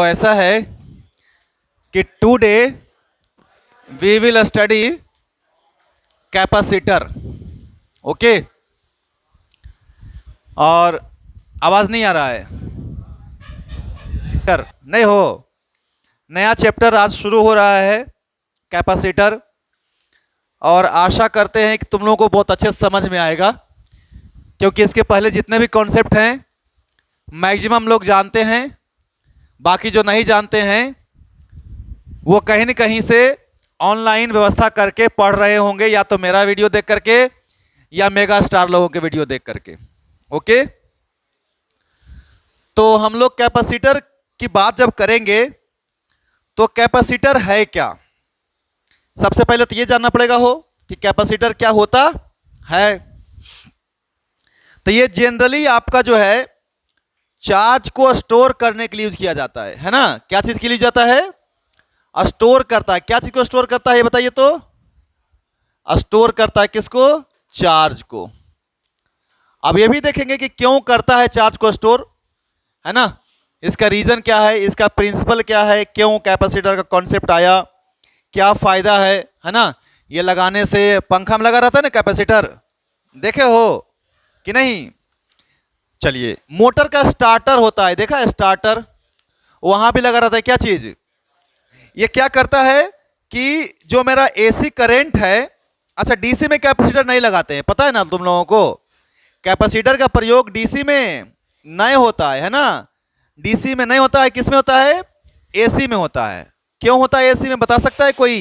ऐसा है कि today we will study capacitor. Okay, और आवाज नहीं आ रहा है? नहीं हो, नया चैप्टर आज शुरू हो रहा है कैपेसिटर, और आशा करते हैं कि तुम लोगों को बहुत अच्छे से समझ में आएगा, क्योंकि इसके पहले जितने भी कॉन्सेप्ट हैं मैक्सिमम लोग जानते हैं, बाकी जो नहीं जानते हैं वो कहीं न कहीं से ऑनलाइन व्यवस्था करके पढ़ रहे होंगे, या तो मेरा वीडियो देख करके या मेगा स्टार लोगों के वीडियो देख करके। ओके, तो हम लोग कैपेसिटर की बात जब करेंगे तो कैपेसिटर है क्या, सबसे पहले तो ये जानना पड़ेगा हो कि कैपेसिटर क्या होता है। तो ये जनरली आपका जो है चार्ज को स्टोर करने के लिए यूज किया जाता है ना। क्या चीज के लिए जाता है? स्टोर करता है। क्या चीज को स्टोर करता है ये बताइए तो? स्टोर करता है किसको? चार्ज को। अब ये भी देखेंगे कि क्यों करता है चार्ज को स्टोर, है ना। इसका रीजन क्या है, इसका प्रिंसिपल क्या है, क्यों कैपेसिटर का कॉन्सेप्ट आया, क्या फायदा है ना। ये लगाने से पंखा में लगा रहता है ना कैपेसिटर, देखे हो कि नहीं? चलिए, मोटर का स्टार्टर होता है, देखा है स्टार्टर, वहां भी लगा रहता है। क्या चीज? ये क्या करता है कि जो मेरा एसी करंट है, अच्छा डीसी में कैपेसिटर नहीं लगाते हैं, पता है ना तुम लोगों को। कैपेसिटर का प्रयोग डीसी में नहीं होता है ना। डीसी में नहीं होता है, किस में होता है? एसी में होता है। क्यों होता है एसी में, बता सकता है कोई?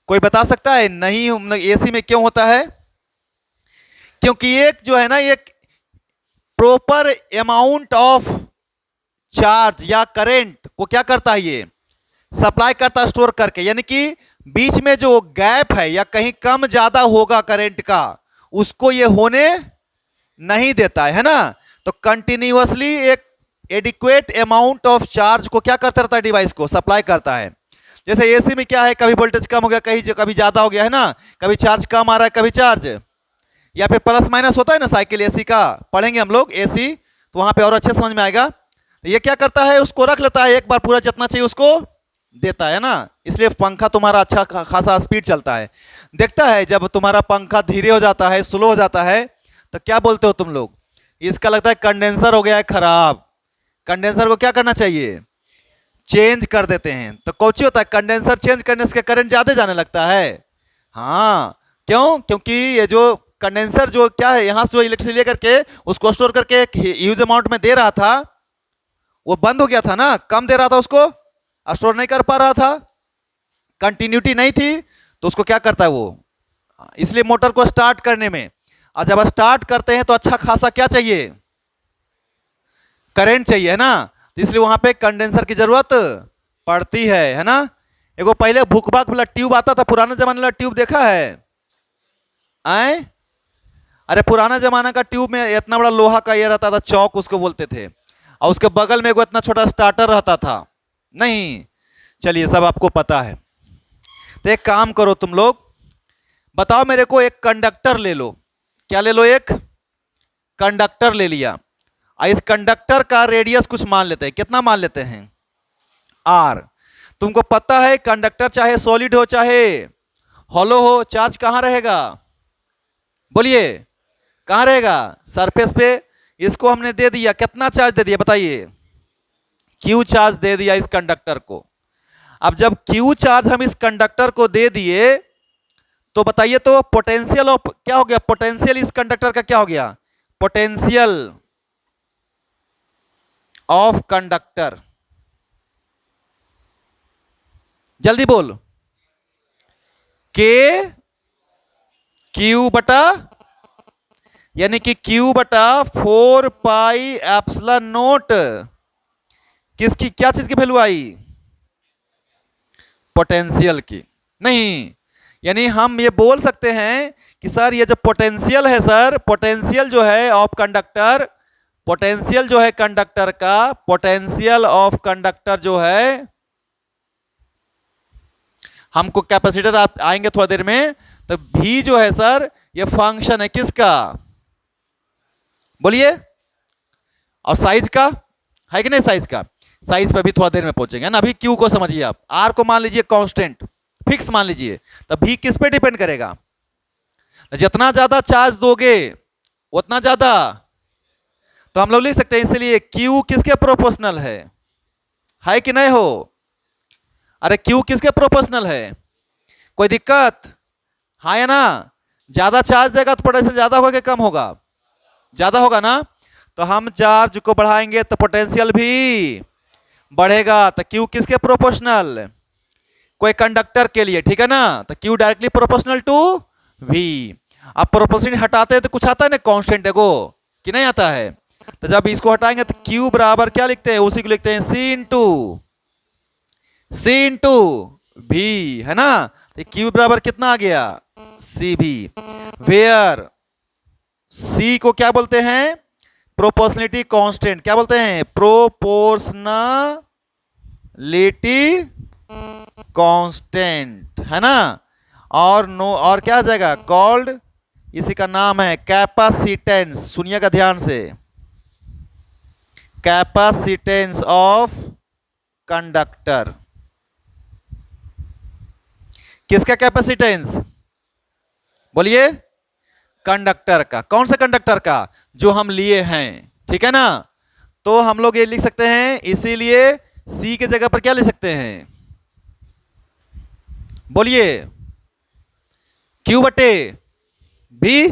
कोई बता सकता है? नहीं, एसी में क्यों होता है? क्योंकि एक जो है ना, एक प्रॉपर अमाउंट ऑफ चार्ज या करंट को क्या करता है, ये सप्लाई करता है स्टोर करके, यानी कि बीच में जो गैप है या कहीं कम ज्यादा होगा करंट का, उसको ये होने नहीं देता है ना। तो कंटिन्यूअसली एक एडिक्वेट अमाउंट ऑफ चार्ज को क्या करता रहता है, डिवाइस को सप्लाई करता है। जैसे एसी में क्या है, कभी वोल्टेज कम हो गया, कभी ज्यादा हो गया, है ना। कभी चार्ज कम आ रहा है, कभी चार्ज, या फिर प्लस माइनस होता है ना साइकिल एसी का, पढ़ेंगे हम लोग एसी, तो वहां पे और अच्छे समझ में आएगा। तो ये क्या करता है, उसको रख लेता है, एक बार पूरा जितना चाहिए उसको देता है ना। इसलिए पंखा तुम्हारा अच्छा खासा स्पीड चलता है। देखता है जब तुम्हारा पंखा धीरे हो जाता है, स्लो हो जाता है, तो क्या बोलते हो तुम लोग? इसका लगता है कंडेंसर हो गया है खराब। कंडेंसर को क्या करना चाहिए? चेंज कर देते हैं। तो कौची होता है, कंडेंसर चेंज करने से करंट ज्यादा जाने लगता है। हाँ, क्यों? क्योंकि ये जो कंडेंसर जो क्या है, यहां से जो इलेक्ट्रिसिटी लेकर के उसको स्टोर करके एक ह्यूज अमाउंट में दे रहा था, वो बंद हो गया था ना, कम दे रहा था, उसको स्टोर नहीं कर पा रहा था, कंटिन्यूटी नहीं थी, तो उसको क्या करता है वो, इसलिए मोटर को स्टार्ट करने में, और जब स्टार्ट करते हैं तो अच्छा खासा क्या चाहिए, करंट चाहिए, है ना। तो इसलिए वहां पे कंडेंसर की जरूरत पड़ती है ना। एगो पहले भुकभक वाला ट्यूब आता था, पुराने जमाने वाला ट्यूब देखा है? आए, अरे पुराना जमाना का ट्यूब में इतना बड़ा लोहा का ये रहता था, चौक उसको बोलते थे, और उसके बगल में एगो इतना छोटा स्टार्टर रहता था। नहीं, चलिए सब आपको पता है। तो एक काम करो तुम लोग, बताओ मेरे को, एक कंडक्टर ले लो। क्या ले लो? एक कंडक्टर ले लिया। इस कंडक्टर का रेडियस कुछ मान लेते हैं। कितना मान लेते हैं? आर। तुमको पता है कंडक्टर चाहे सॉलिड हो चाहे हॉलो हो, चार्ज कहां रहेगा? बोलिए, कहां रहेगा? सरफेस पे। इसको हमने दे दिया, कितना चार्ज दे दिया बताइए? क्यू चार्ज दे दिया इस कंडक्टर को। अब जब क्यू चार्ज हम इस कंडक्टर को दे दिए, तो बताइए तो पोटेंशियल ऑफ क्या हो गया? पोटेंशियल इस कंडक्टर का क्या हो गया? पोटेंशियल ऑफ कंडक्टर, जल्दी बोल। के क्यू बटा, यानी कि क्यू बटा 4 पाई एप्सिलॉन नोट। किसकी, क्या चीज की वैल्यू आई? पोटेंशियल की। नहीं, यानी हम ये बोल सकते हैं कि सर ये जो पोटेंशियल है, सर पोटेंशियल जो है ऑफ कंडक्टर, पोटेंशियल जो है कंडक्टर का, पोटेंशियल ऑफ कंडक्टर जो है, हमको कैपेसिटर आप आएंगे थोड़ा देर में, तो भी जो है सर ये फंक्शन है किसका? बोलिए। और साइज का है कि नहीं? साइज का, साइज पे भी थोड़ा देर में पहुंचेंगे, है ना। अभी क्यू को समझिए आप, आर को मान लीजिए कांस्टेंट फिक्स मान लीजिए, तो भी किस पे डिपेंड करेगा, जितना ज्यादा चार्ज दोगे उतना ज्यादा, तो हम लोग लिख सकते हैं इसलिए क्यू किसके प्रोपोर्शनल है कि नहीं हो, अरे क्यू किसके प्रोपोर्शनल है, कोई दिक्कत, हाँ या ना। ज्यादा चार्ज देगा तो पोटेंशियल ज्यादा होगा कि कम होगा, ज्यादा होगा ना, तो हम चार्ज को बढ़ाएंगे तो पोटेंशियल भी बढ़ेगा, तो क्यू किसके प्रोपोर्शनल, कोई कंडक्टर के लिए, ठीक है ना, तो Q directly proportional to V. अब प्रोपोर्शनल हटाते हैं तो कुछ आता है ना कांस्टेंट है को, कि नहीं आता है, तो जब इसको हटाएंगे तो क्यू बराबर क्या लिखते हैं, उसी को लिखते हैं सी इंटू भी, है ना। तो क्यू बराबर कितना आ गया, सी भी, वेयर सी को क्या बोलते हैं, प्रोपोर्शनलिटी कांस्टेंट, क्या बोलते हैं, प्रोपोर्शनलिटी कांस्टेंट, है ना। और नो, और क्या आ जाएगा, कॉल्ड, इसी का नाम है कैपेसिटेंस, सुनिएगा ध्यान से, कैपेसिटेंस ऑफ कंडक्टर। किसका कैपेसिटेंस, बोलिए, कंडक्टर का, कौन सा कंडक्टर का, जो हम लिए हैं, ठीक है ना। तो हम लोग ये लिख सकते हैं, इसीलिए सी के जगह पर क्या लिख सकते हैं, बोलिए, क्यू बटे भी,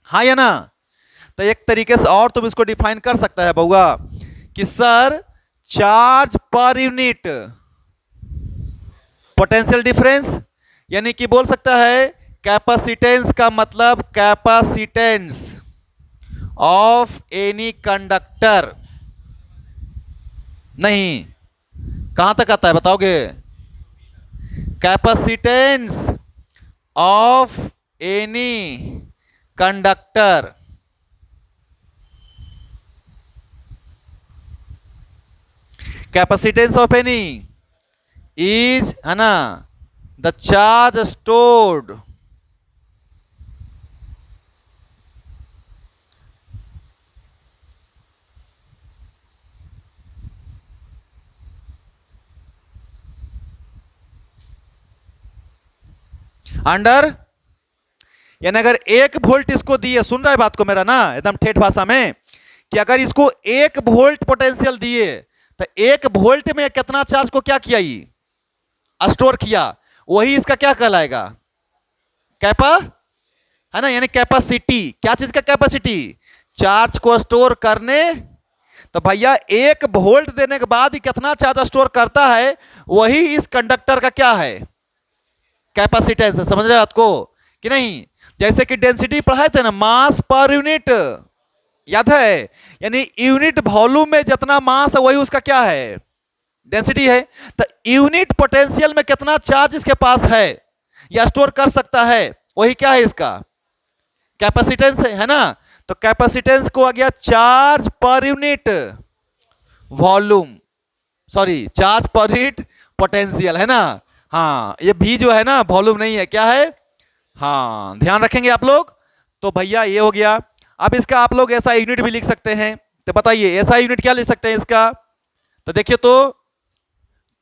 हाँ या ना। तो एक तरीके से और तुम इसको डिफाइन कर सकता है बउआ कि sir charge per unit potential difference, यानी कि बोल सकता है कैपेसिटेंस का मतलब कैपेसिटेंस ऑफ एनी कंडक्टर, नहीं, कहां तक आता है बताओगे, capacitance of any conductor, capacitance of any is, है ना, द चार्ज स्टोर्ड अंडर, यानी अगर 1 वोल्ट इसको दिए, सुन रहा है बात को मेरा ना एकदम ठेठ भाषा में, कि अगर इसको 1 वोल्ट पोटेंशियल दिए तो 1 वोल्ट में कितना चार्ज को क्या किया, ये स्टोर किया, वही इसका क्या कहलाएगा, कैपा, है ना, यानी कैपेसिटी, क्या चीज का कैपेसिटी, चार्ज को स्टोर करने, तो भैया 1 वोल्ट देने के बाद ही कितना चार्ज स्टोर करता है, वही इस कंडक्टर का क्या है, कैपेसिटेंस है। समझ रहे हो आपको कि नहीं, जैसे कि डेंसिटी पढ़ाए थे ना, मास पर यूनिट, याद है, यानी यूनिट वॉल्यूम में जितना मास है वही उसका क्या है, डेंसिटी है। तो यूनिट पोटेंशियल में कितना चार्ज इसके पास है या स्टोर कर सकता है, वही क्या है इसका कैपेसिटेंस है ना। तो कैपेसिटेंस को आ गया charge per unit volume, sorry charge per unit potential, है ना। हाँ, ये भी जो है ना वॉल्यूम नहीं है, क्या है, हाँ ध्यान रखेंगे आप लोग। तो भैया ये हो गया। अब इसका आप लोग ऐसा यूनिट भी लिख सकते हैं, तो बताइए ऐसा यूनिट क्या लिख सकते हैं इसका, तो देखिए, तो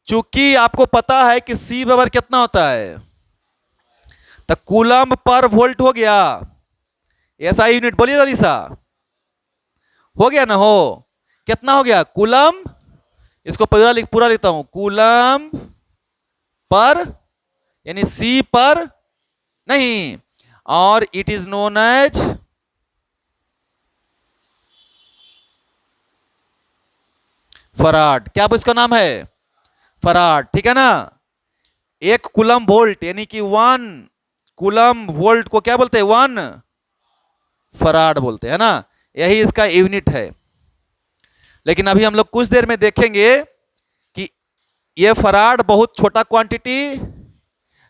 चूंकि आपको पता है कि सी बराबर कितना होता है, तो कूलम पर वोल्ट हो गया, ऐसा यूनिट बोलिए जल्दी सा, हो गया ना, हो कितना हो गया, कूलम, इसको पूरा लिखता हूं, कूलम पर, यानी सी पर नहीं, और it is known as farad, क्या इसका नाम है, फराड, ठीक है ना। 1 कूलम वोल्ट यानी कि 1 कूलम वोल्ट को क्या बोलते हैं, 1 फराड बोलते हैं ना, यही इसका यूनिट है। लेकिन अभी हम लोग कुछ देर में देखेंगे कि ये फराड बहुत छोटा क्वांटिटी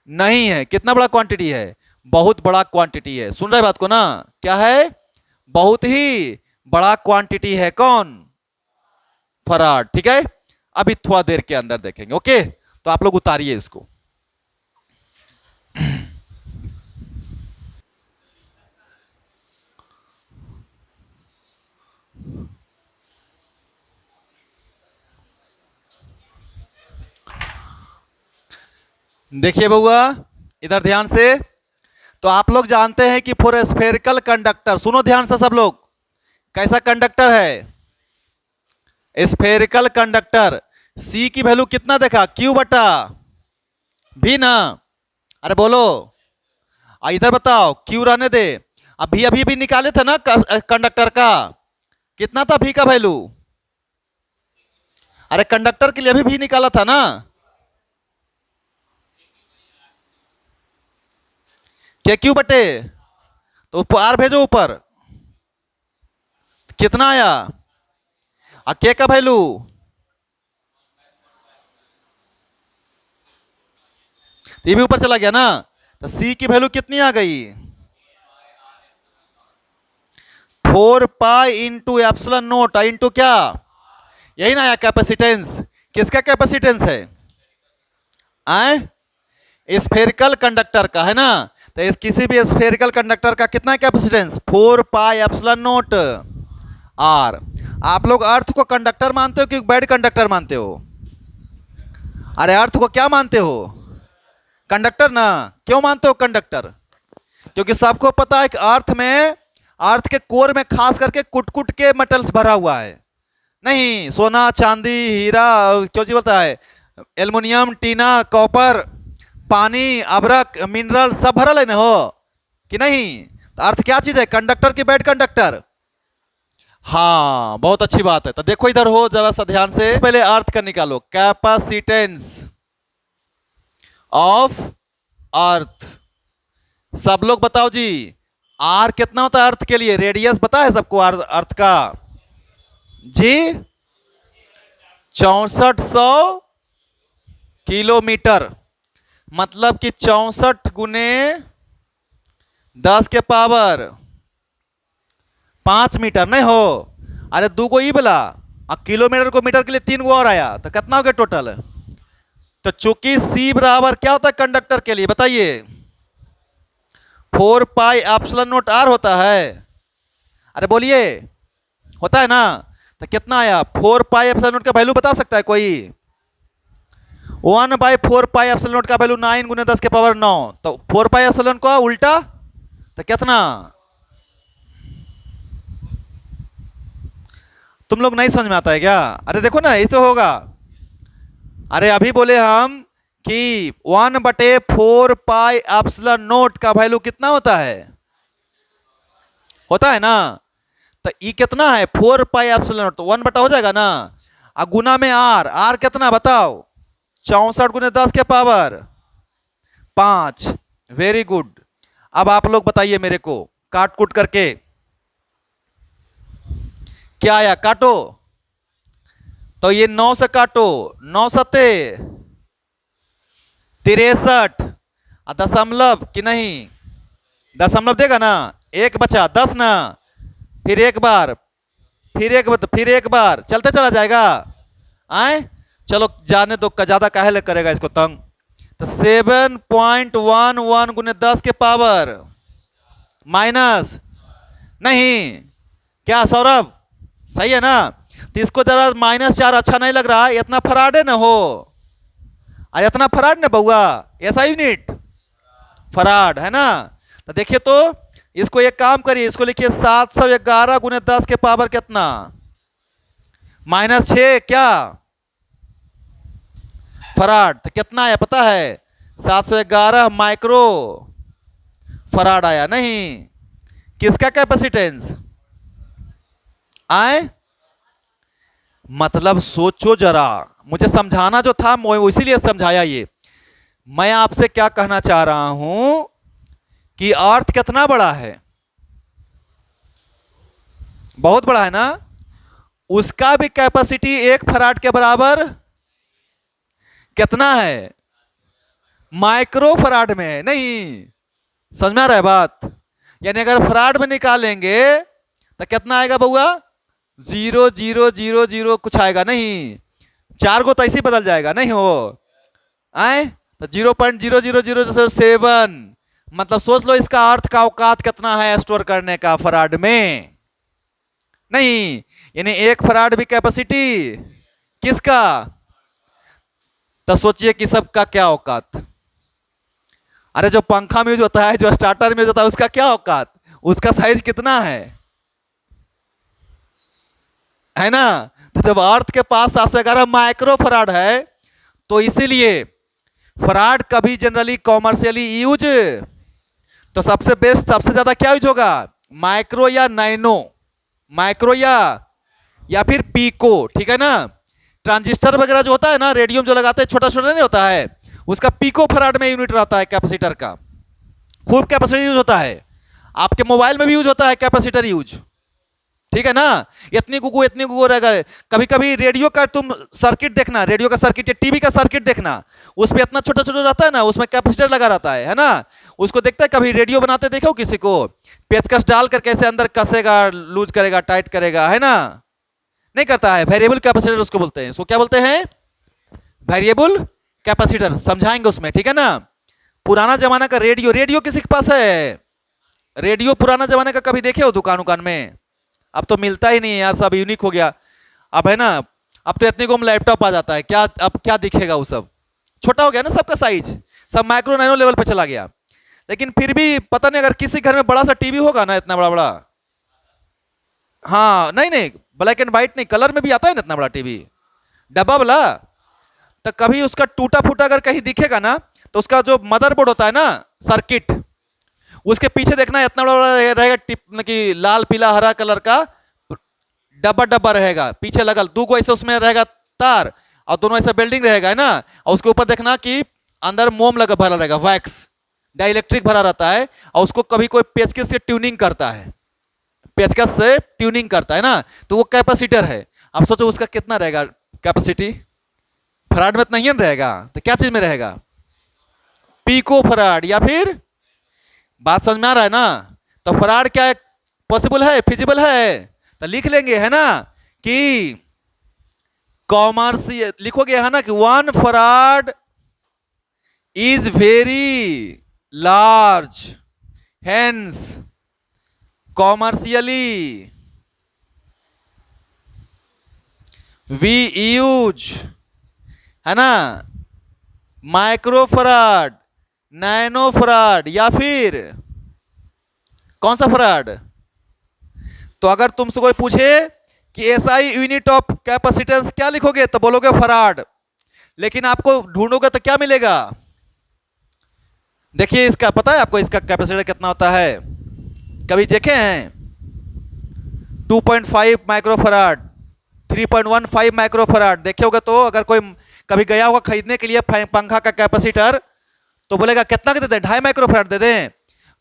नहीं है, कितना बड़ा क्वांटिटी है, बहुत बड़ा क्वांटिटी है। सुन रहे बात को ना, क्या है, बहुत ही बड़ा क्वांटिटी है, कौन, फराड, ठीक है। अभी थोड़ा देर के अंदर देखेंगे, ओके। तो आप लोग उतारिए इसको, देखिए बउआ, इधर ध्यान से। तो आप लोग जानते हैं कि फॉर स्फेरिकल कंडक्टर, सुनो ध्यान से सब लोग, कैसा कंडक्टर है स्फेरिकल कंडक्टर। सी की वैल्यू कितना देखा, क्यू बटा भी ना। अरे बोलो, इधर बताओ, क्यू रहने दे। अभी अभी भी निकाले थे ना कंडक्टर का, कितना था भी का वैल्यू। अरे कंडक्टर के लिए अभी भी निकाला था ना, क्या क्यू बटे, तो आर भेजो ऊपर, कितना आया, के का वैल्यू, ये भी ऊपर चला गया ना। तो सी की वैल्यू कितनी आ गई, 4 pi into epsilon naught into क्या, यही ना आया कैपेसिटेंस। किसका कैपेसिटेंस है, स्फेरिकल कंडक्टर का है ना। तो इस किसी भी स्फेरिकल कंडक्टर का कितना capacitance, 4 pi epsilon naught R. आप लोग अर्थ को कंडक्टर मानते हो कि बैड कंडक्टर मानते हो, अरे अर्थ को क्या मानते हो, कंडक्टर ना। क्यों मानते हो कंडक्टर, क्योंकि सबको पता है कि अर्थ के कोर में खास करके कुट कुट के मेटल्स भरा हुआ है। नहीं, सोना चांदी हीरा क्यों जी बोलता है, एल्युमिनियम टीना कॉपर पानी अबरक मिनरल सब भरल है ना हो कि नहीं। तो अर्थ क्या चीज है, कंडक्टर की बैड कंडक्टर। हाँ बहुत अच्छी बात है। तो देखो इधर हो जरा सा ध्यान से, पहले अर्थ का निकालो, कैपेसिटेंस ऑफ अर्थ। सब लोग बताओ जी, आर कितना होता है अर्थ के लिए, रेडियस पता है सबको अर्थ का जी, 6400 किलोमीटर, मतलब कि 64 गुने 10 के पावर 5 मीटर नहीं हो। अरे 2 गो ई बोला, किलोमीटर को मीटर के लिए 3 गो और आया, तो कितना हो गया टोटल। तो चूंकि सी बराबर क्या होता है कंडक्टर के लिए बताइए, 4 पाई एप्सिलॉन नोट आर होता है। अरे बोलिए, होता है ना। तो कितना आया, 4 पाई एप्सिलॉन नोट का वैल्यू बता सकता है कोई, 1/4 पाई एप्सिलॉन नोट का वैल्यू 9 गुने 10 के पावर 9। तो 4 पाई एप्सिलॉन को उल्टा तो कितना, तुम लोग नहीं समझ में आता है क्या। अरे देखो ना ऐसे होगा। अरे अभी बोले हम कि 1/4 पाई एप्सिलॉन नोट का वैल्यू कितना होता है ना। तो ई कितना है, 4 पाई एप्सिलॉन नोट, तो 1 बटा हो जाएगा ना। अब गुना में आर कितना बताओ, 64 गुने 10 के पावर 5। Very good. अब आप लोग बताइए मेरे को, काट कूट करके क्या आया, काटो। तो ये 9 से काटो, 9 सत्ते 63, दशमलव कि नहीं, दशमलव देगा ना, 1 बचा 10 ना, फिर एक बार, फिर एक बार चलते चला जाएगा। आए चलो जाने दो, ज्यादा काहे करेगा इसको तंग। तो 7.11 गुने 10 के पावर माइनस नहीं, क्या सौरभ सही है ना। तो इसको जरा -4 अच्छा नहीं लग रहा, इतना फराड है ना हो, अरे इतना फराड ना बउआ, ऐसा यूनिट फराड है ना। तो देखिए तो इसको एक काम करिए, इसको लिखिए 711 गुने 10 के पावर कितना, -6 क्या फराड। तो कितना आया पता है, 711 माइक्रो फराड आया। नहीं, किसका कैपेसिटेंस आए, मतलब सोचो जरा, मुझे समझाना जो था इसीलिए समझाया। ये मैं आपसे क्या कहना चाह रहा हूं कि अर्थ कितना बड़ा है, बहुत बड़ा है ना। उसका भी कैपेसिटी 1 फराड के बराबर कितना है, माइक्रो फराड में है। नहीं समझ में आ रहा है बात, यानी अगर फराड में निकालेंगे तो कितना आएगा बउआ, 0.000 कुछ आएगा नहीं, 4 को तो ऐसे ही बदल जाएगा नहीं हो आए। तो 0.00007, मतलब सोच लो इसका अर्थ का औकात कितना है स्टोर करने का फराड में। नहीं यानी 1 फराड भी कैपेसिटी किसका, तो सोचिए कि सबका क्या औकात। अरे जो पंखा में यूज होता है, जो स्टार्टर में यूज होता है, उसका क्या औकात, उसका साइज कितना है ना। तो जब अर्थ के पास 711 माइक्रो फराड है, तो इसीलिए फराड कभी जनरली कॉमर्शियली यूज, तो सबसे बेस्ट, सबसे ज्यादा क्या यूज होगा, माइक्रो या नैनो, माइक्रो या फिर पीको, ठीक है ना। ट्रांजिस्टर वगैरह जो होता है ना, रेडियो जो लगाते हैं, छोटा छोटा नहीं होता है, उसका पीको फराड में यूनिट रहता है कैपेसिटर का, खूब कैपेसिटर यूज होता है। आपके मोबाइल में भी यूज होता है कैपेसिटर यूज, ठीक है ना। इतनी गुगु रहेगा। कभी कभी रेडियो का तुम सर्किट देखना, रेडियो का सर्किट या टीवी का सर्किट देखना, उसमें इतना छोटा छोटा रहता है ना, उसमें कैपेसिटर लगा रहता है ना। उसको देखते हैं कभी, रेडियो बनाते देखो किसी को, पेचकस डालकर कैसे अंदर कसेगा, लूज करेगा, टाइट करेगा, है ना, नहीं करता है। वेरिएबल कैपेसिटर उसको बोलते हैं। उसको क्या बोलते हैं, वेरिएबल कैपेसिटर, समझाएंगे उसमें, ठीक है ना। पुराना जमाना का रेडियो, रेडियो किसी के पास है, रेडियो पुराना जमाने का कभी देखे हो दुकान उकान में, अब तो मिलता ही नहीं है यार, सब यूनिक हो गया अब, है ना। अब तो इतने को हम लैपटॉप आ जाता है, क्या अब क्या दिखेगा, वो सब छोटा हो गया ना, सबका साइज सब माइक्रो नैनो लेवल पे चला गया। लेकिन फिर भी पता नहीं, अगर किसी घर में बड़ा सा टीवी होगा ना, इतना बड़ा बड़ा, हाँ नहीं नहीं, ब्लैक एंड व्हाइट नहीं, कलर में भी आता है ना इतना बड़ा टीवी, डब्बा वाला, तो कभी उसका टूटा फूटा अगर कहीं दिखेगा ना, तो उसका जो मदरबोर्ड होता है ना, सर्किट, उसके पीछे देखना इतना बड़ा रहेगा, टिप कि लाल पीला हरा कलर का डब्बा डब्बा रहेगा, पीछे लगल दो गो ऐसे उसमें रहेगा तार, और दोनों ऐसा बिल्डिंग रहेगा, है ना। और उसके ऊपर देखना कि अंदर मोम लगा भरा रहेगा, वैक्स डाइलेक्ट्रिक भरा रहता है, और उसको कभी कोई पेचकस से ट्यूनिंग करता है, पेचकस से ट्यूनिंग करता है ना, तो वो कैपेसिटर है। अब सोचो उसका कितना रहेगा कैपेसिटी, फराड में तो नहीं रहेगा, तो क्या चीज में रहेगा, पीको फराड, या फिर, बात समझ में आ रहा है ना। तो फराड क्या है, पॉसिबल है, फिजिबल है, तो लिख लेंगे, है ना, कि कॉमर्शियल लिखोगे, है ना, कि 1 farad is very large, hence commercially we use, है ना, माइक्रो फराड, नैनो फराड, या फिर कौन सा फराड। तो अगर तुमसे कोई पूछे कि एसआई यूनिट ऑफ कैपेसिटेंस क्या लिखोगे, तो बोलोगे फराड। लेकिन आपको ढूंढोगे तो क्या मिलेगा, देखिए इसका पता है आपको, इसका कैपेसिटर कितना होता है, कभी देखे हैं, 2.5 माइक्रोफराड, 3.15 माइक्रोफराड देखे होगा। तो अगर कोई कभी गया होगा खरीदने के लिए पंखा का कैपेसिटर, तो बोलेगा कितना दे दें, 2.5 माइक्रोफराड दे दें।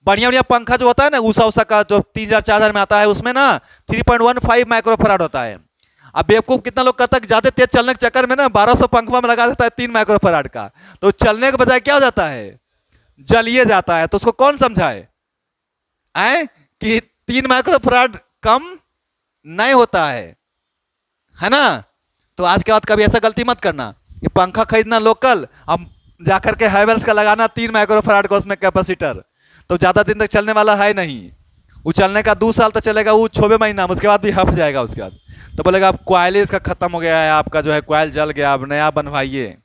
बढ़िया बढ़िया पंखा जो होता है ना, ऊषा उषा का जो 3,000-4,000 में आता है, उसमें ना 3.15 माइक्रोफराड होता है। अब बेवकूफ कितना लोग करता है, ज्यादा तेज चलने के चक्कर में ना 1200 पंखवा में लगा देता है 3 माइक्रोफराड का, तो चलने के बजाय क्या हो जाता है, जलिए जाता है। तो उसको कौन समझाए कि 3 माइक्रोफराड कम नहीं होता है ना। तो आज के बाद कभी ऐसा गलती मत करना कि पंखा खरीदना लोकल, अब जाकर के हैवेल्स का लगाना 3 माइक्रोफराड का उसमें कैपेसिटर, तो ज्यादा दिन तक चलने वाला है नहीं। वो चलने का 2 साल तक चलेगा, वो 6वें महीना में, उसके बाद भी हफ जाएगा। उसके बाद तो बोलेगा अब क्वाइल इसका खत्म हो गया है, आपका जो है क्वाइल जल गया, अब नया बनवाइए।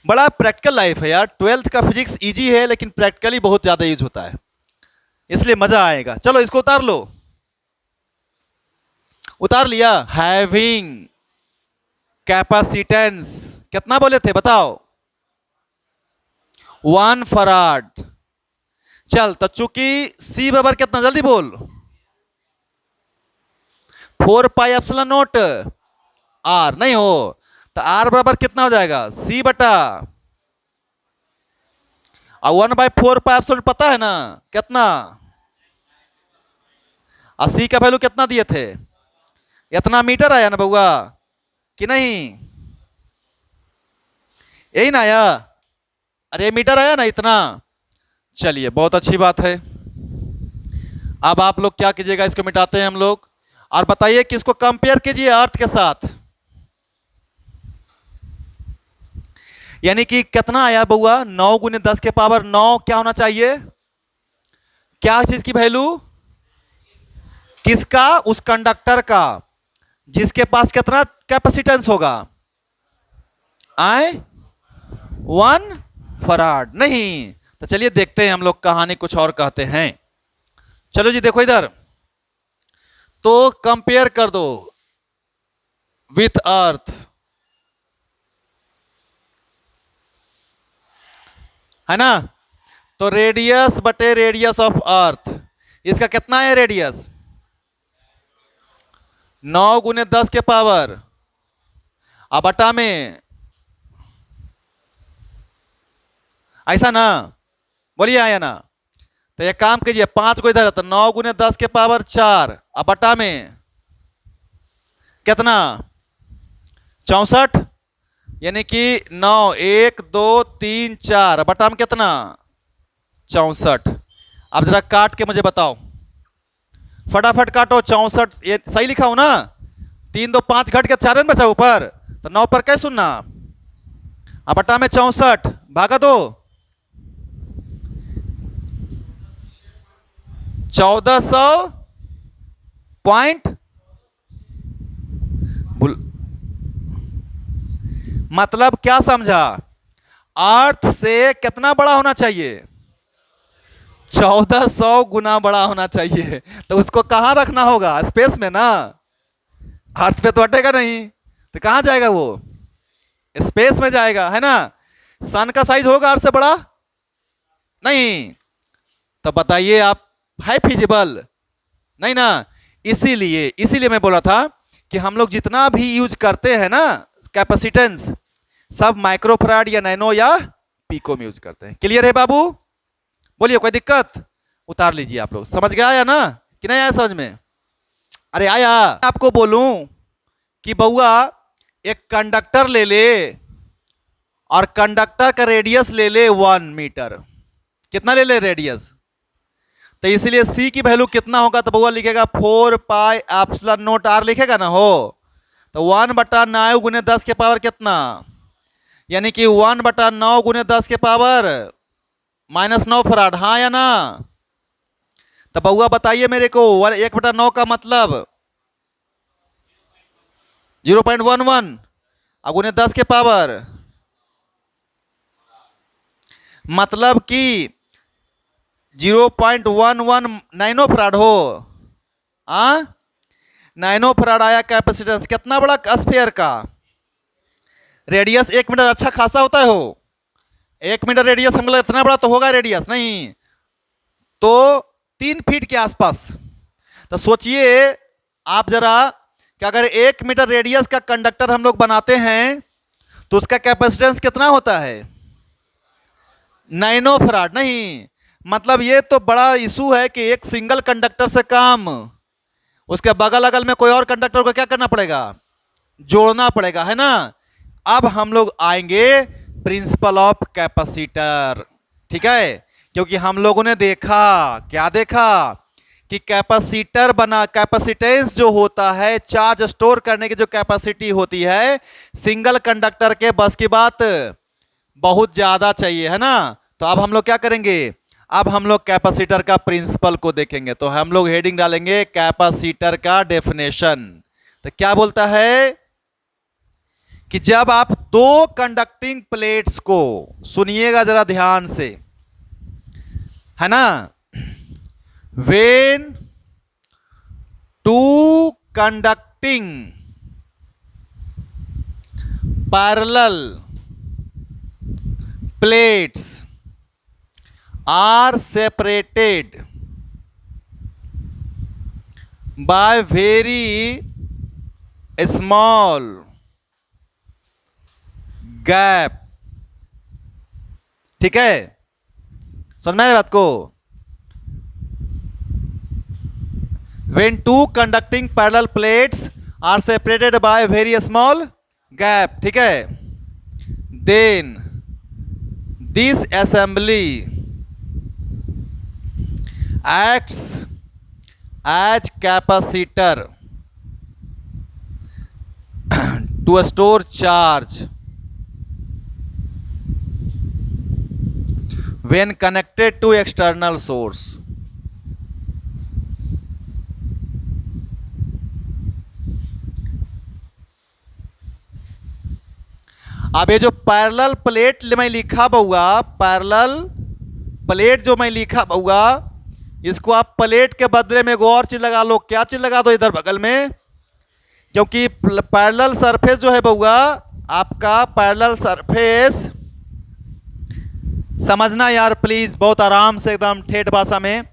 बड़ा प्रैक्टिकल लाइफ है यार, 12th का फिजिक्स इजी है, लेकिन प्रैक्टिकली बहुत ज्यादा यूज होता है, इसलिए मजा आएगा। चलो इसको उतार लो, उतार लिया। हैविंग कैपेसिटेंस कितना बोले थे बताओ, 1 फराड। चल तो चूंकि सी बराबर कितना, जल्दी बोल, 4 पाई एप्सिलॉन नॉट आर, नहीं हो तो आर बराबर कितना हो जाएगा, सी बटा 1/4 पाई एप्सिलॉन, पता है ना कितना, और सी का वैल्यू कितना दिए थे, इतना मीटर आया ना बउआ कि नहीं, यही ना आया, अरे मीटर आया ना इतना। चलिए बहुत अच्छी बात है। अब आप लोग क्या कीजिएगा, इसको मिटाते हैं हम लोग, और बताइए कि इसको कंपेयर कीजिए अर्थ के साथ, यानी कि कितना आया बउआ, 9 × 10 के पावर 9 क्या होना चाहिए, क्या चीज की वैल्यू, किसका, उस कंडक्टर का जिसके पास कितना कैपेसिटेंस होगा, 1 फराड नहीं। तो चलिए देखते हैं हम लोग, कहानी कुछ और कहते हैं। चलो जी देखो इधर, तो कंपेयर कर दो विथ अर्थ, है ना। तो रेडियस बटे रेडियस ऑफ अर्थ, इसका कितना है रेडियस? 9 गुने 10 के पावर, अब बटा में, ऐसा ना, बोलिए आया ना। तो एक काम कीजिए, 5 को इधर, तो 9 गुने 10 के पावर 4, अब बटा में कितना? 64, यानी कि 9 1 2 3 4, बटा में कितना? 64। अब जरा काट के मुझे बताओ, फटाफट काटो। 64 ये सही लिखा हूं ना? 3 2 5 घट के 4 बचा ऊपर, तो 9 पर कैसे सुनना, अब बटा में 64 भागा दो, 1400 पॉइंट, मतलब क्या समझा? अर्थ से कितना बड़ा होना चाहिए? 1400 गुना बड़ा होना चाहिए। तो उसको कहां रखना होगा? स्पेस में ना, अर्थ पे तो अटेगा नहीं, तो कहां जाएगा वो? स्पेस में जाएगा, है ना। सन का साइज होगा अर्थ से बड़ा नहीं, तो बताइए आप, है फिजिबल नहीं ना। इसीलिए मैं बोला था कि हम लोग जितना भी यूज करते हैं ना कैपेसिटेंस, सब माइक्रोफराड या नैनो या पीको में यूज करते हैं। क्लियर है बाबू? बोलिए, कोई दिक्कत? उतार लीजिए आप लोग। समझ गया या ना, कि नहीं आया समझ में? अरे आया। आपको बोलूं कि बउआ एक कंडक्टर ले ले और कंडक्टर का रेडियस ले ले 1 मीटर, कितना ले ले रेडियस? तो इसीलिए सी की वैल्यू कितना होगा? तो बउआ लिखेगा 4 पाई एप्सिलॉन नॉट आर, लिखेगा ना हो। तो 1/9 गुने 10 के पावर कितना, यानी कि 1/9 गुने 10 के पावर -9 फराड, हाँ या ना? तो बउआ बताइए मेरे को, 1/9 का मतलब 0.11 गुने 10 के पावर, मतलब कि 0.11 नैनो फराड हो। नैनो फराड आया कैपेसिटेंस, कितना बड़ा स्फीयर का रेडियस? 1 मीटर अच्छा खासा होता है हो, 1 मीटर रेडियस, हम लोग इतना बड़ा तो होगा रेडियस नहीं, तो 3 फीट के आसपास। तो सोचिए आप जरा कि अगर 1 मीटर रेडियस का कंडक्टर हम लोग बनाते हैं तो उसका कैपेसिटेंस कितना होता है? नैनो फराड नहीं। मतलब ये तो बड़ा इशू है कि एक सिंगल कंडक्टर से काम, उसके बगल अगल में कोई और कंडक्टर को क्या करना पड़ेगा? जोड़ना पड़ेगा, है ना। अब हम लोग आएंगे प्रिंसिपल ऑफ कैपेसिटर, ठीक है। क्योंकि हम लोगों ने देखा, क्या देखा, कि कैपेसिटर बना, कैपेसिटेंस जो होता है, चार्ज स्टोर करने की जो कैपेसिटी होती है, सिंगल कंडक्टर के बस की बात बहुत ज्यादा चाहिए, है ना। तो अब हम लोग क्या करेंगे? अब हम लोग कैपेसिटर का प्रिंसिपल को देखेंगे। तो हम लोग हेडिंग डालेंगे कैपेसिटर का डेफिनेशन। तो क्या बोलता है कि जब आप दो कंडक्टिंग प्लेट्स को, सुनिएगा जरा ध्यान से, है ना, when two conducting parallel plates are separated by very small gap, ठीक है, समझ में आया बात को? When two conducting parallel plates are separated by a very small gap, ठीक है, then this assembly acts as capacitor to store charge when connected to external source. अब ये जो पैरेलल प्लेट मैं लिखा बउआ, पैरेलल प्लेट जो मैं लिखा बउआ, इसको आप प्लेट के बदले में एगो और चीज लगा लो। क्या चीज लगा दो इधर बगल में, क्योंकि पैरेलल सरफेस जो है बउआ आपका, पैरेलल सरफेस समझना यार प्लीज, बहुत आराम से एकदम ठेठ भाषा में।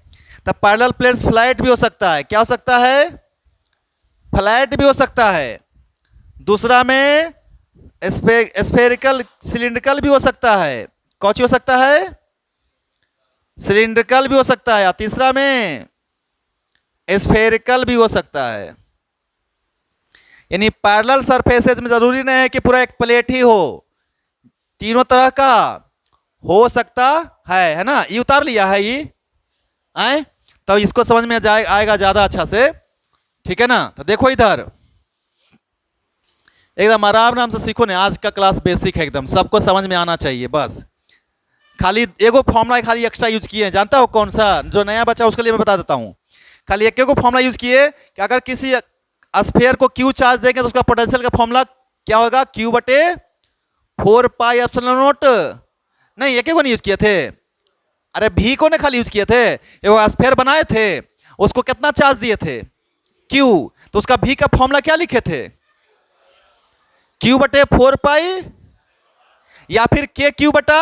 तो पैरेलल प्लेट्स फ्लैट भी हो सकता है। क्या हो सकता है? फ्लैट भी हो सकता है। दूसरा में स्फेरिकल सिलिंड्रिकल भी हो सकता है। कौन सी हो सकता है? सिलिंड्रिकल भी हो सकता है। तीसरा में स्फेरिकल भी हो सकता है। यानी पैरेलल सरफेसेज में जरूरी नहीं है कि पूरा एक प्लेट ही हो, तीनों तरह का हो सकता है ना। ये उतार लिया है ये आए, तो इसको समझ में आएगा ज्यादा अच्छा से, ठीक है ना। तो देखो इधर एकदम आराम से सीखो ना। आज का क्लास बेसिक है, एकदम सबको समझ में आना चाहिए। बस खाली एगो फॉर्मूला खाली एक्स्ट्रा यूज किए हैं, जानता हो कौन सा? जो नया बच्चा उसके लिए मैं बता देता हूं। खाली एक फॉर्मूला यूज किए कि अगर किसी स्फीयर को क्यू चार्ज देंगे तो उसका पोटेंशियल का फॉर्मूला क्या होगा? क्यू बटे 4 पाई एप्सिलॉन नॉट। नहीं, एक को नहीं यूज किए थे, अरे भी को ने खाली यूज किए थे। वो स्फीयर बनाए थे, उसको कितना चार्ज दिए थे? क्यू। तो उसका भी का फॉर्मूला क्या लिखे थे? क्यू बटे 4 पाई, या फिर के क्यू बटा,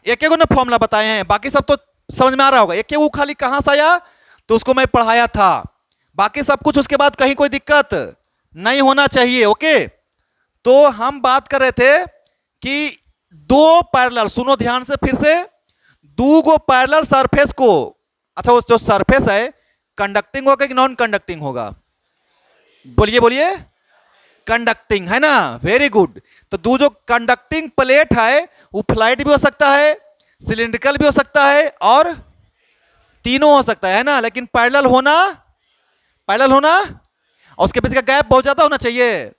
एक ने फॉर्मूला बताए हैं, बाकी सब तो समझ में आ रहा होगा। एक वो खाली कहां से आया तो उसको मैं पढ़ाया था, बाकी सब कुछ उसके बाद कहीं कोई दिक्कत नहीं होना चाहिए। ओके, तो हम बात कर रहे थे कि दो पैरेलल, सुनो ध्यान से फिर से, दो गो पैरेलल सरफेस को, अच्छा वो जो सरफेस है कंडक्टिंग होगा कि नॉन कंडक्टिंग होगा? बोलिए बोलिए, कंडक्टिंग है ना, वेरी गुड। तो दो जो कंडक्टिंग प्लेट है वो फ्लाइट भी हो सकता है, सिलिंड्रिकल भी हो सकता है, और तीनों हो सकता है ना। लेकिन पैरेलल होना, पैरेलल होना, और उसके बीच का गैप बहुत ज्यादा होना चाहिए,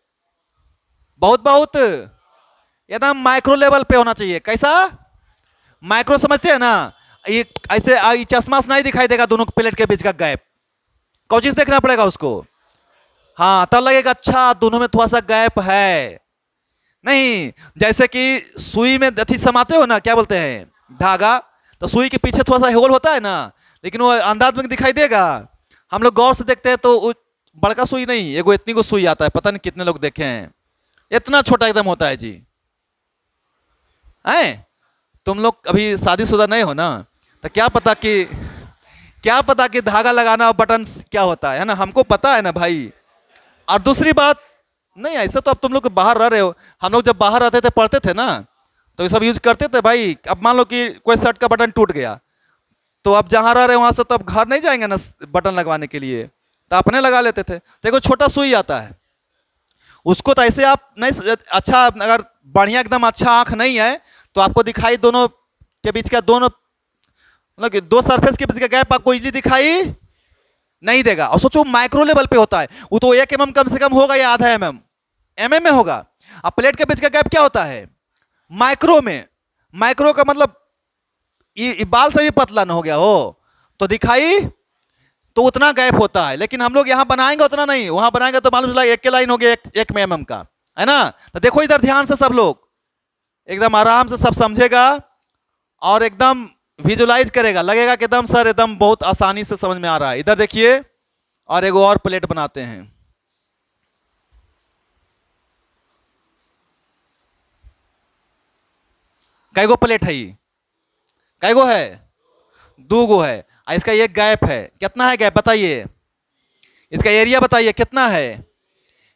बहुत एकदम माइक्रो लेवल पे होना चाहिए। कैसा माइक्रो, समझते हैं ना? ये ऐसे चश्मा से नहीं दिखाई देगा दोनों प्लेट के बीच का गैप, कौन चीज देखना पड़ेगा उसको? हाँ, तब लगेगा अच्छा दोनों में थोड़ा सा गैप है। नहीं, जैसे कि सुई में अथी समाते हो ना, क्या बोलते हैं, धागा, तो सुई के पीछे थोड़ा सा होल होता है ना, लेकिन वो अंदाज में दिखाई देगा। हम लोग गौर से देखते हैं तो बड़का सुई नहीं, एगो इतनी को सुई आता है, पता नहीं कितने लोग देखे हैं, इतना छोटा एकदम होता है जी। हैं तुम लोग अभी शादीशुदा नहीं हो ना, तो क्या पता कि धागा लगाना और बटन क्या होता है ना, हमको पता है ना भाई। और दूसरी बात, नहीं ऐसा तो अब तुम लोग बाहर रह रहे हो, हम लोग जब बाहर रहते थे पढ़ते थे ना, तो ये सब यूज करते थे भाई। अब मान लो कि कोई शर्ट का बटन टूट गया, तो अब जहां रह रहे वहां से तब घर नहीं जाएंगे ना बटन लगवाने के लिए, तो अपने लगा लेते थे। देखो छोटा सुई आता है, उसको तो ऐसे आप नहीं, अच्छा अगर बढ़िया एकदम अच्छा आंख नहीं है तो आपको दिखाई दोनों के बीच का, दोनों मतलब दो सरफेस के बीच का गैप आपको इजीली दिखाई नहीं देगा। और सोचो माइक्रो लेवल पे होता है, वो तो 1 mm कम से कम होगा या आधा mm में होगा। अब प्लेट के बीच का गैप क्या होता है? माइक्रो में, माइक्रो का मतलब ये बाल से भी पतला ना हो गया हो तो दिखाई, तो उतना गैप होता है। लेकिन हम लोग यहां बनाएंगे उतना नहीं, वहां बनाएंगे तो मालूम चला एक के लाइन हो गया 1 mm का, है ना। तो देखो इधर ध्यान से सब लोग एकदम आराम से सब समझेगा और एकदम विजुलाइज करेगा, लगेगा कि एकदम सर एकदम बहुत आसानी से समझ में आ रहा है। इधर देखिए, और एगो और प्लेट बनाते हैं। कैगो प्लेट है ये? कैगो है? 2 गो है। इसका एक गैप है, कितना है गैप बताइए? इसका एरिया बताइए कितना है?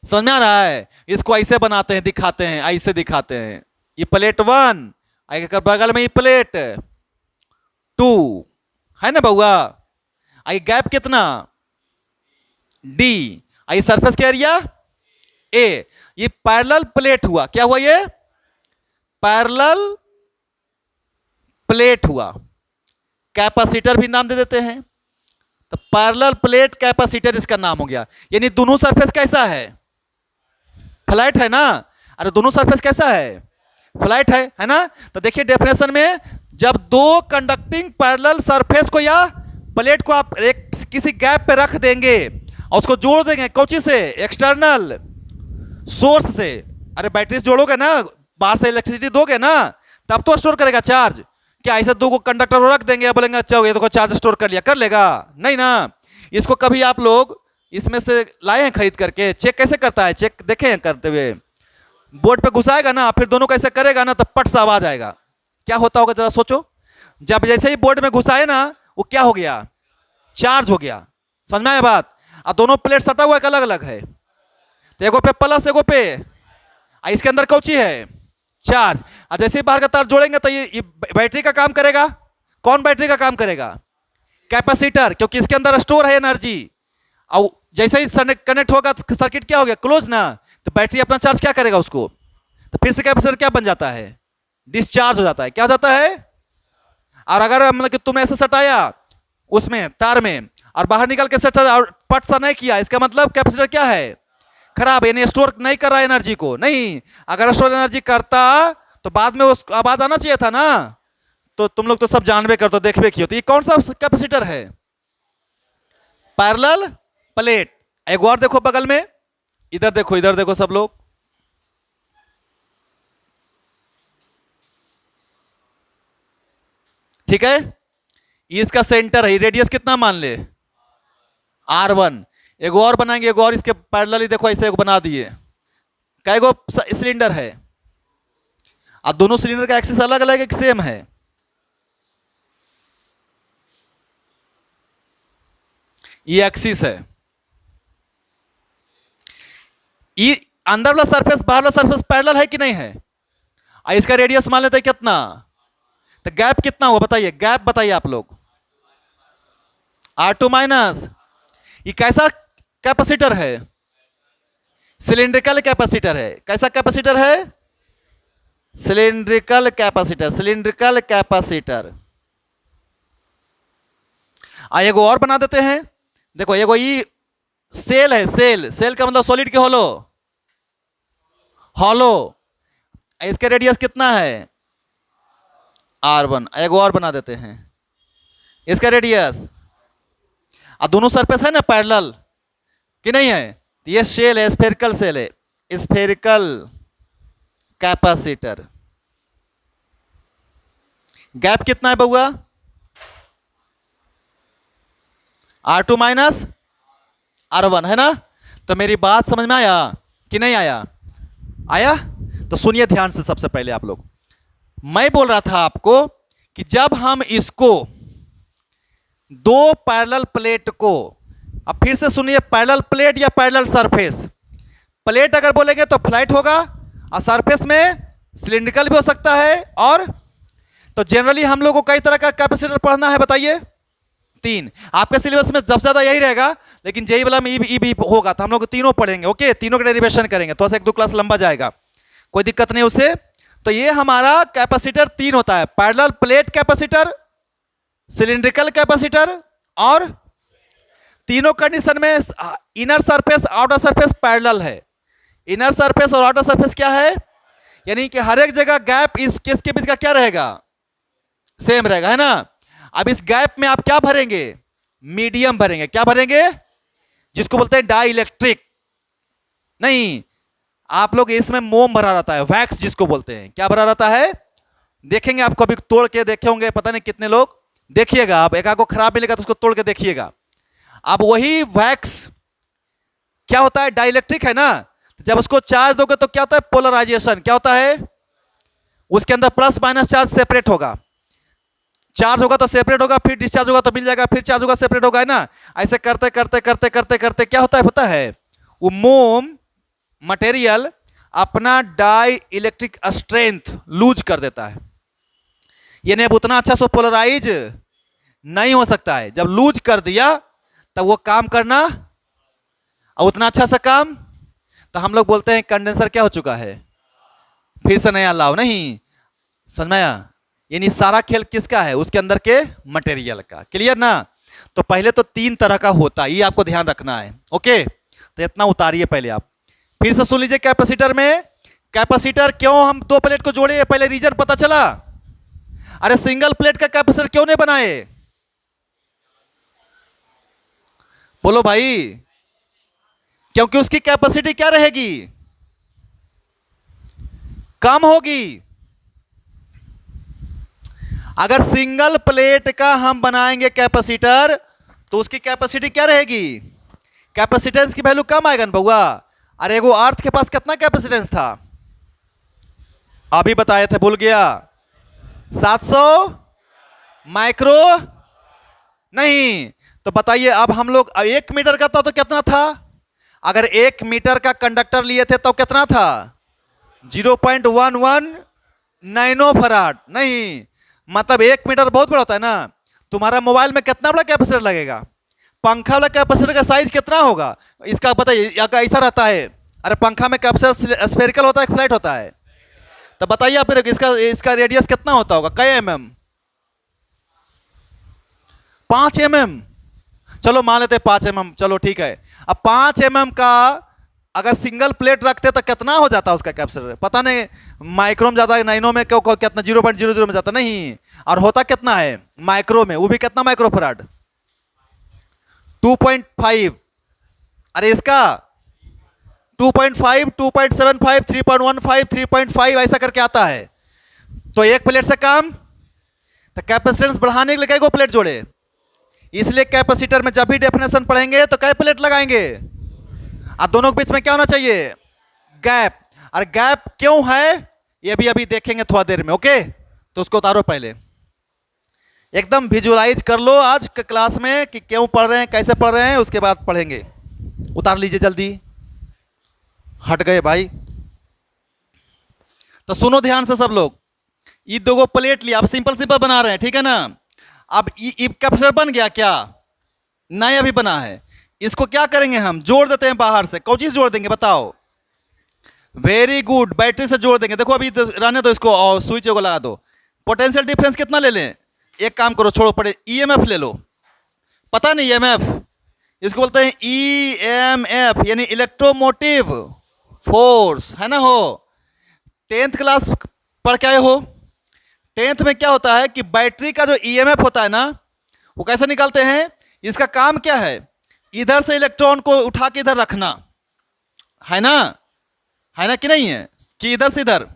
समझ में आ रहा है? इसको ऐसे बनाते हैं, दिखाते हैं, ऐसे दिखाते हैं। ये प्लेट 1, बगल में ये प्लेट 2 है ना बउआ। आई गैप कितना? D। आई सरफेस का एरिया A। ये पैरेलल प्लेट हुआ, क्या हुआ? ये पैरेलल प्लेट हुआ। कैपेसिटर भी नाम दे देते हैं, तो पैरेलल प्लेट कैपेसिटर इसका नाम हो गया। यानी दोनों सरफेस कैसा है? फ्लैट है ना। अरे दोनों सरफेस कैसा है? फ्लैट है ना। तो देखिए डेफिनेशन में, जब दो कंडक्टिंग पैरेलल सरफेस को या प्लेट को आप एक किसी गैप पे रख देंगे और उसको जोड़ देंगे, कौन चीज से? एक्सटर्नल सोर्स से। अरे बैटरी से जोड़ोगे ना, बाहर से इलेक्ट्रिसिटी दोगे ना तब तो स्टोर करेगा चार्ज। क्या ऐसे दो को कंडक्टर रख देंगे, बोलेंगे अच्छा ये देखो चार्ज स्टोर कर लिया, कर लेगा? नहीं ना। इसको कभी आप लोग इसमें से लाए हैं खरीद करके? चेक कैसे करता है, चेक देखे हैं करते हुए? बोर्ड पे घुसाएगा ना, फिर दोनों कैसे करेगा ना, तो पट से आवाज आएगा। क्या होता होगा जरा सोचो। जब जैसे ही बोर्ड में घुसाए ना, वो क्या हो गया? चार्ज हो गया। समझ में आया बात? और दोनों प्लेट सटा हुआ है, अलग अलग है, तो एगो पे प्लस एगो पे, इसके अंदर कौची है? चार्ज। और जैसे ही बाहर का तार जोड़ेंगे तो ये बैटरी का काम करेगा। कौन बैटरी का काम करेगा? कैपेसिटर, क्योंकि इसके अंदर स्टोर है एनर्जी। और जैसे ही कनेक्ट होगा तो सर्किट क्या हो गया? क्लोज ना। तो बैटरी अपना चार्ज क्या करेगा उसको, तो फिर से कैपेसिटर क्या बन जाता है? डिस्चार्ज हो जाता है। क्या हो जाता है? और अगर मतलब कि तुमने ऐसे सटाया उसमें तार में और बाहर निकल के सटा और पट सा नहीं किया, इसका मतलब कैपेसिटर क्या है? खराब, यानी स्टोर नहीं कर रहा है एनर्जी को। नहीं, अगर स्टोर एनर्जी करता तो बाद में उस आवाज आना चाहिए था ना। तो तुम लोग तो सब जानबे करते हो, देखबे किए। तो ये कौन सा कैपेसिटर है? Parallel plate. एक और देखो बगल में, इधर देखो, इधर देखो सब लोग। ठीक है, इसका सेंटर है, रेडियस कितना मान ले? R1। एक और बनाएंगे, एक और इसके पैरेलल ही देखो ऐसे एक बना दिए। कैगो सिलेंडर है? और दोनों सिलेंडर का एक्सिस अलग अलग एक सेम है? ये एक्सिस है। ये अंदर वाला सरफेस बाहर वाला सरफेस पैरेलल है कि नहीं है? और इसका रेडियस मान लेते हैं कितना, तो गैप कितना होगा बताइए? गैप बताइए आप लोग। R2 minus. ये कैसा कैपेसिटर है? सिलिंड्रिकल कैपेसिटर है। कैसा कैपेसिटर है? Cylindrical capacitor, cylindrical capacitor. एगो और बना देते हैं। देखो एगो ये सेल है, सेल, सेल का मतलब सॉलिड के होलो, हॉलो। इसके रेडियस कितना है? R1। एगो और बना देते हैं, इसका रेडियस। और दोनों सरफेस है ना पैरेलल कि नहीं है? तो ये शेल है, स्फेरिकल सेल है, स्फेरिकल कैपेसिटर। गैप कितना है बउआ? R2 माइनस R1 है ना। तो मेरी बात समझ में आया कि नहीं आया? आया? तो सुनिए ध्यान से। सबसे पहले आप लोग, मैं बोल रहा था आपको कि जब हम इसको दो पैरेलल प्लेट को, अब फिर से सुनिए, पैरेलल प्लेट या पैरेलल सरफेस। प्लेट अगर बोलेंगे तो फ्लैट होगा, और सरफेस में सिलिंड्रिकल भी हो सकता है। और तो जनरली हम लोग को कई तरह का कैपेसिटर पढ़ना है, बताइए? 3। आपके सिलेबस में सबसे ज्यादा यही रहेगा, लेकिन जेई वाला में ई भी होगा, तो हम लोग तीनों पढ़ेंगे। ओके, तीनों का डेरिवेशन करेंगे, थोड़ा सा 1-2 क्लास लंबा जाएगा, कोई दिक्कत नहीं उससे। तो ये हमारा कैपेसिटर 3 होता है: parallel plate capacitor, cylindrical capacitor, और तीनों कंडीशन में inner surface outer surface parallel है। इनर सरफेस और आउटर सरफेस क्या है? यानी कि हर एक जगह गैप इस केस के बीच का क्या रहेगा? सेम रहेगा, है ना। अब इस गैप में आप क्या भरेंगे? मीडियम भरेंगे। क्या भरेंगे? जिसको बोलते हैं डाई इलेक्ट्रिक। नहीं, आप लोग इसमें मोम भरा रहता है, वैक्स जिसको बोलते हैं। क्या भरा रहता है? देखेंगे आपको, अभी तोड़ के देखे होंगे, पता नहीं कितने लोग। देखिएगा आप, एक आध को खराब मिलेगा तो उसको तोड़ के देखिएगा। अब वही वैक्स क्या होता है? डाइलेक्ट्रिक है ना। जब उसको चार्ज दोगे तो क्या होता है? पोलराइजेशन। क्या होता है? उसके अंदर प्लस माइनस चार्ज सेपरेट होगा। चार्ज होगा तो सेपरेट होगा, फिर डिस्चार्ज होगा तो मिल जाएगा, फिर चार्ज होगा सेपरेट होगा, है ना। ऐसे करते करते करते करते करते क्या होता है पता है? वो मोम मटेरियल अपना डाई इलेक्ट्रिक स्ट्रेंथ लूज कर देता है। यानी अब उतना अच्छा से पोलराइज नहीं हो सकता है। जब लूज कर दिया तब वो काम करना, और उतना अच्छा सा काम, तो हम लोग बोलते हैं कंडेंसर क्या हो चुका है? फिर से नया लाओ। नहीं, समझ में आया? यानी सारा खेल किसका है? उसके अंदर के मटेरियल का। क्लियर ना। तो पहले तो 3 तरह का होता है, ये आपको ध्यान रखना है। ओके, तो इतना उतारिए पहले आप। फिर से सुन लीजिए, कैपेसिटर में, कैपेसिटर क्यों हम 2 प्लेट को जोड़े, पहले रीजन पता चला। अरे सिंगल प्लेट का कैपेसिटर क्यों नहीं बनाए? बोलो भाई। क्योंकि उसकी कैपेसिटी क्या रहेगी? कम होगी। अगर सिंगल प्लेट का हम बनाएंगे कैपेसिटर तो उसकी कैपेसिटी क्या रहेगी, कैपेसिटेंस की वैल्यू कम आएगा ना बउआ। अरे वो अर्थ के पास कितना कैपेसिटेंस था, अभी बताए थे, भूल गया, 700 माइक्रो नहीं। तो बताइए अब हम लोग 1 मीटर का था तो कितना था, अगर 1 मीटर का कंडक्टर लिए थे तो कितना था, 0.11 नैनो फराड। नहीं, मतलब 1 मीटर बहुत बड़ा होता है ना। तुम्हारा मोबाइल में कितना बड़ा कैपेसिटर लगेगा, पंखा वाला कैपेसिटर का साइज कितना होगा, इसका बताइए, ऐसा रहता है। अरे पंखा में कैपेसिटर स्फेरिकल होता है, फ्लैट होता है। तो बताइए आप इसका इसका रेडियस कितना होता होगा, कई mm, 5 mm। चलो मान लेते 5 mm, चलो ठीक है। अब 5 mm का अगर सिंगल प्लेट रखते तो कितना हो जाता उसका कैपेसिटर, पता नहीं, माइक्रो में जाता है, नाइनो में क्यों कितना 0.00 में जाता नहीं, और होता कितना है माइक्रो में, वो भी कितना माइक्रो फराड, 2.5। अरे इसका 2.5, 2.75, 3.15, 3.5 ऐसा करके आता है। तो एक प्लेट से कम, तो कैपेसिटेंस बढ़ाने के लिए कई को प्लेट जोड़े, इसलिए कैपेसिटर में जब भी डेफिनेशन पढ़ेंगे तो कई प्लेट लगाएंगे, और दोनों के बीच में क्या होना चाहिए, गैप। और गैप क्यों है ये भी अभी देखेंगे थोड़ा देर में, ओके। तो उसको उतारो, पहले एकदम विजुअलाइज कर लो आज के क्लास में कि क्यों पढ़ रहे हैं, कैसे पढ़ रहे हैं, उसके बाद पढ़ेंगे। उतार लीजिए जल्दी, हट गए भाई। तो सुनो ध्यान से सब लोग, ये दो प्लेट लिया, अब सिंपल सिंपल बना रहे हैं, ठीक है ना। अब कैपेसिटर बन गया क्या, नहीं अभी बना है। इसको क्या करेंगे, हम जोड़ देते हैं बाहर से। कौन चीज जोड़ देंगे बताओ, वेरी गुड, बैटरी से जोड़ देंगे। देखो अभी रहने दो इसको, और स्विच को लगा दो। पोटेंशियल डिफरेंस कितना ले लें, एक काम करो, छोड़ो पड़े, ईएमएफ ले लो। पता नहीं ईएमएफ, इसको बोलते हैं ईएमएफ, यानी इलेक्ट्रोमोटिव फोर्स, है ना। हो 10th क्लास पढ़ के आए हो। 10th में क्या होता है कि बैटरी का जो ईएमएफ होता है ना, वो कैसे निकालते हैं, इसका काम क्या है, इधर से इलेक्ट्रॉन को उठा के इधर रखना, है ना, है ना कि नहीं है, कि इधर से इधर,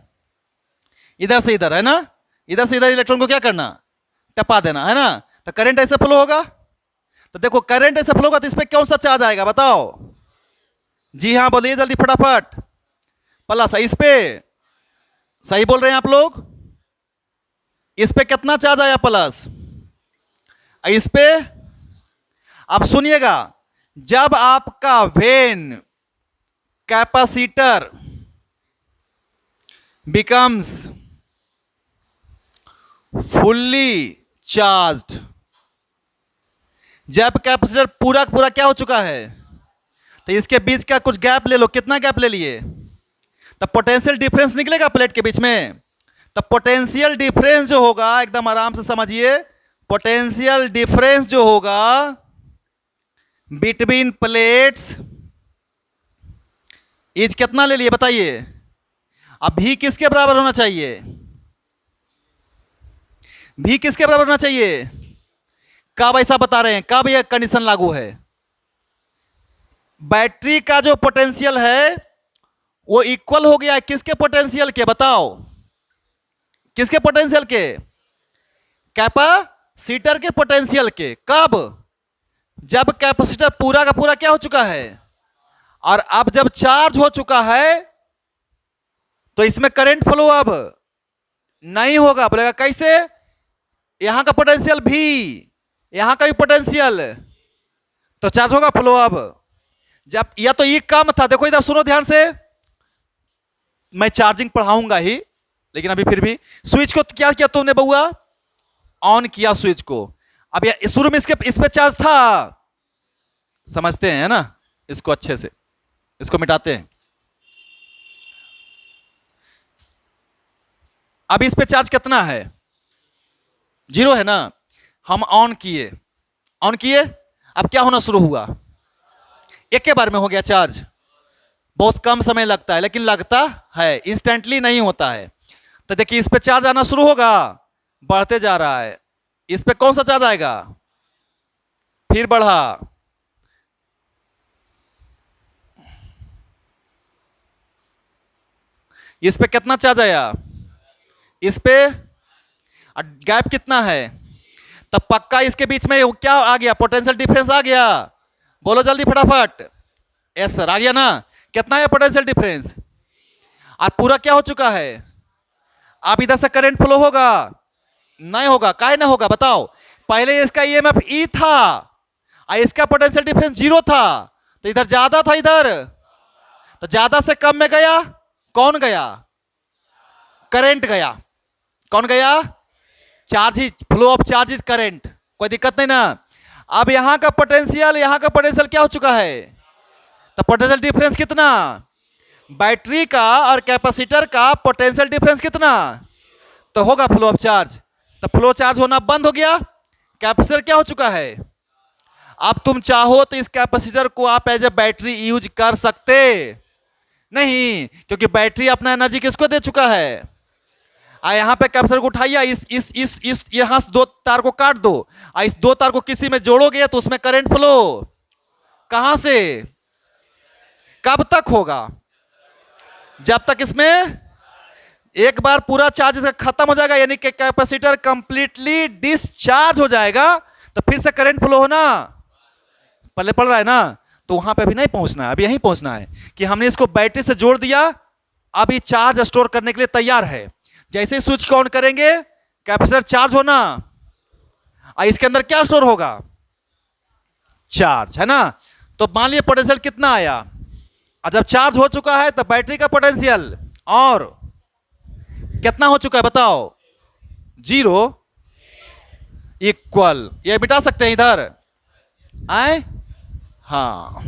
इधर से इधर, है ना, इधर से इधर इलेक्ट्रॉन को क्या करना, टपा देना, है ना। तो करंट ऐसे फ्लो होगा। तो देखो करंट ऐसे फ्लो होगा तो इस पे कौन सा चार्ज आएगा बताओ, जी हाँ बोलिए जल्दी फटाफट, प्लस। इस पे सही बोल रहे हैं आप लोग, इस पे कितना चार्ज आया, प्लस। इस पे अब सुनिएगा, जब आपका when capacitor becomes fully charged, जब कैपेसिटर पूरा पूरा क्या हो चुका है, तो इसके बीच का कुछ गैप ले लो, कितना गैप ले लिए, तब पोटेंशियल डिफरेंस निकलेगा प्लेट के बीच में। तब पोटेंशियल डिफरेंस जो होगा, एकदम आराम से समझिए, पोटेंशियल डिफरेंस जो होगा बिटवीन प्लेट्स इज कितना ले लिए बताइए। अब भी किसके बराबर होना चाहिए, भी किसके बराबर होना चाहिए, कब ऐसा बता रहे हैं, कब यह कंडीशन लागू है, बैटरी का जो पोटेंशियल है वो इक्वल हो गया किसके पोटेंशियल के, बताओ किसके पोटेंशियल के, कैपेसिटर के पोटेंशियल के। कब, जब कैपेसिटर पूरा का पूरा क्या हो चुका है, और अब जब चार्ज हो चुका है तो इसमें करंट फ्लो अब नहीं होगा। बोलेगा कैसे, यहां का पोटेंशियल भी, यहां का भी पोटेंशियल, तो चार्ज होगा फ्लो अब। जब या तो ये कम था, देखो इधर सुनो ध्यान से, मैं चार्जिंग पढ़ाऊंगा ही, लेकिन अभी फिर भी स्विच को क्या किया तुमने बउआ, ऑन किया स्विच को। अब ये शुरू में इसके इस पे चार्ज था, समझते हैं है ना, इसको अच्छे से, इसको मिटाते हैं। अब इस पे चार्ज कितना है, 0 है ना। हम ऑन किए, ऑन किए, अब क्या होना शुरू हुआ, एक के बार में हो गया चार्ज। बहुत कम समय लगता है, लेकिन लगता है, इंस्टेंटली नहीं होता है। तो देखिए इस पे चार्ज आना शुरू होगा, बढ़ते जा रहा है। इस पे कौन सा चार्ज आएगा, फिर बढ़ा, इस पे कितना चार्ज आया, इस पे गैप कितना है, तब पक्का इसके बीच में क्या आ गया, पोटेंशियल डिफरेंस आ गया। बोलो जल्दी फटाफट। यस सर, आ गया ना। कितना है पोटेंशियल डिफरेंस, और पूरा क्या हो चुका है। अब इधर से करंट फ्लो होगा, नहीं होगा, काहे ना होगा बताओ। पहले इसका ईएमएफ ई था और इसका पोटेंशियल डिफरेंस 0 था, तो इधर ज्यादा था, इधर तो ज्यादा से कम में गया, कौन गया, करंट गया। कौन गया, charge, flow of charge current, कोई दिक्कत नहीं ना। अब यहां का पोटेंशियल, यहां का पोटेंशियल क्या हो चुका है, तो पोटेंशियल डिफरेंस कितना, बैटरी का और कैपेसिटर का पोटेंशियल डिफरेंस कितना, तो होगा फ्लो ऑफ चार्ज। तो फ्लो चार्ज होना बंद हो गया, कैपेसिटर क्या हो चुका है। अब तुम चाहो तो इस कैपेसिटर को आप एज ए बैटरी यूज कर सकते नहीं, क्योंकि बैटरी अपना एनर्जी किसको दे चुका है। यहां पे कैपेसिटर को उठाइए, इस यहां से 2 तार को काट दो, इस 2 तार को किसी में जोड़ोगे तो उसमें करंट फ्लो कहां से, कब तक होगा, जब तक इसमें एक बार पूरा चार्ज इसका खत्म हो जाएगा, यानी कि कैपेसिटर कंप्लीटली डिस्चार्ज हो जाएगा, तो फिर से करंट फ्लो होना पहले पड़ रहा है ना। तो वहां पे अभी नहीं पहुंचना है, अभी यहीं पहुंचना है कि हमने इसको बैटरी से जोड़ दिया, अभी चार्ज स्टोर करने के लिए तैयार है। जैसे ही स्विच को ऑन करेंगे कैपेसिटर चार्ज होना, और इसके अंदर क्या स्टोर होगा, चार्ज, है ना। तो मान लिया पोटेंशियल कितना आया, और जब चार्ज हो चुका है तो बैटरी का पोटेंशियल और कितना हो चुका है बताओ, 0 इक्वल, ये बिठा सकते हैं इधर आए, हाँ।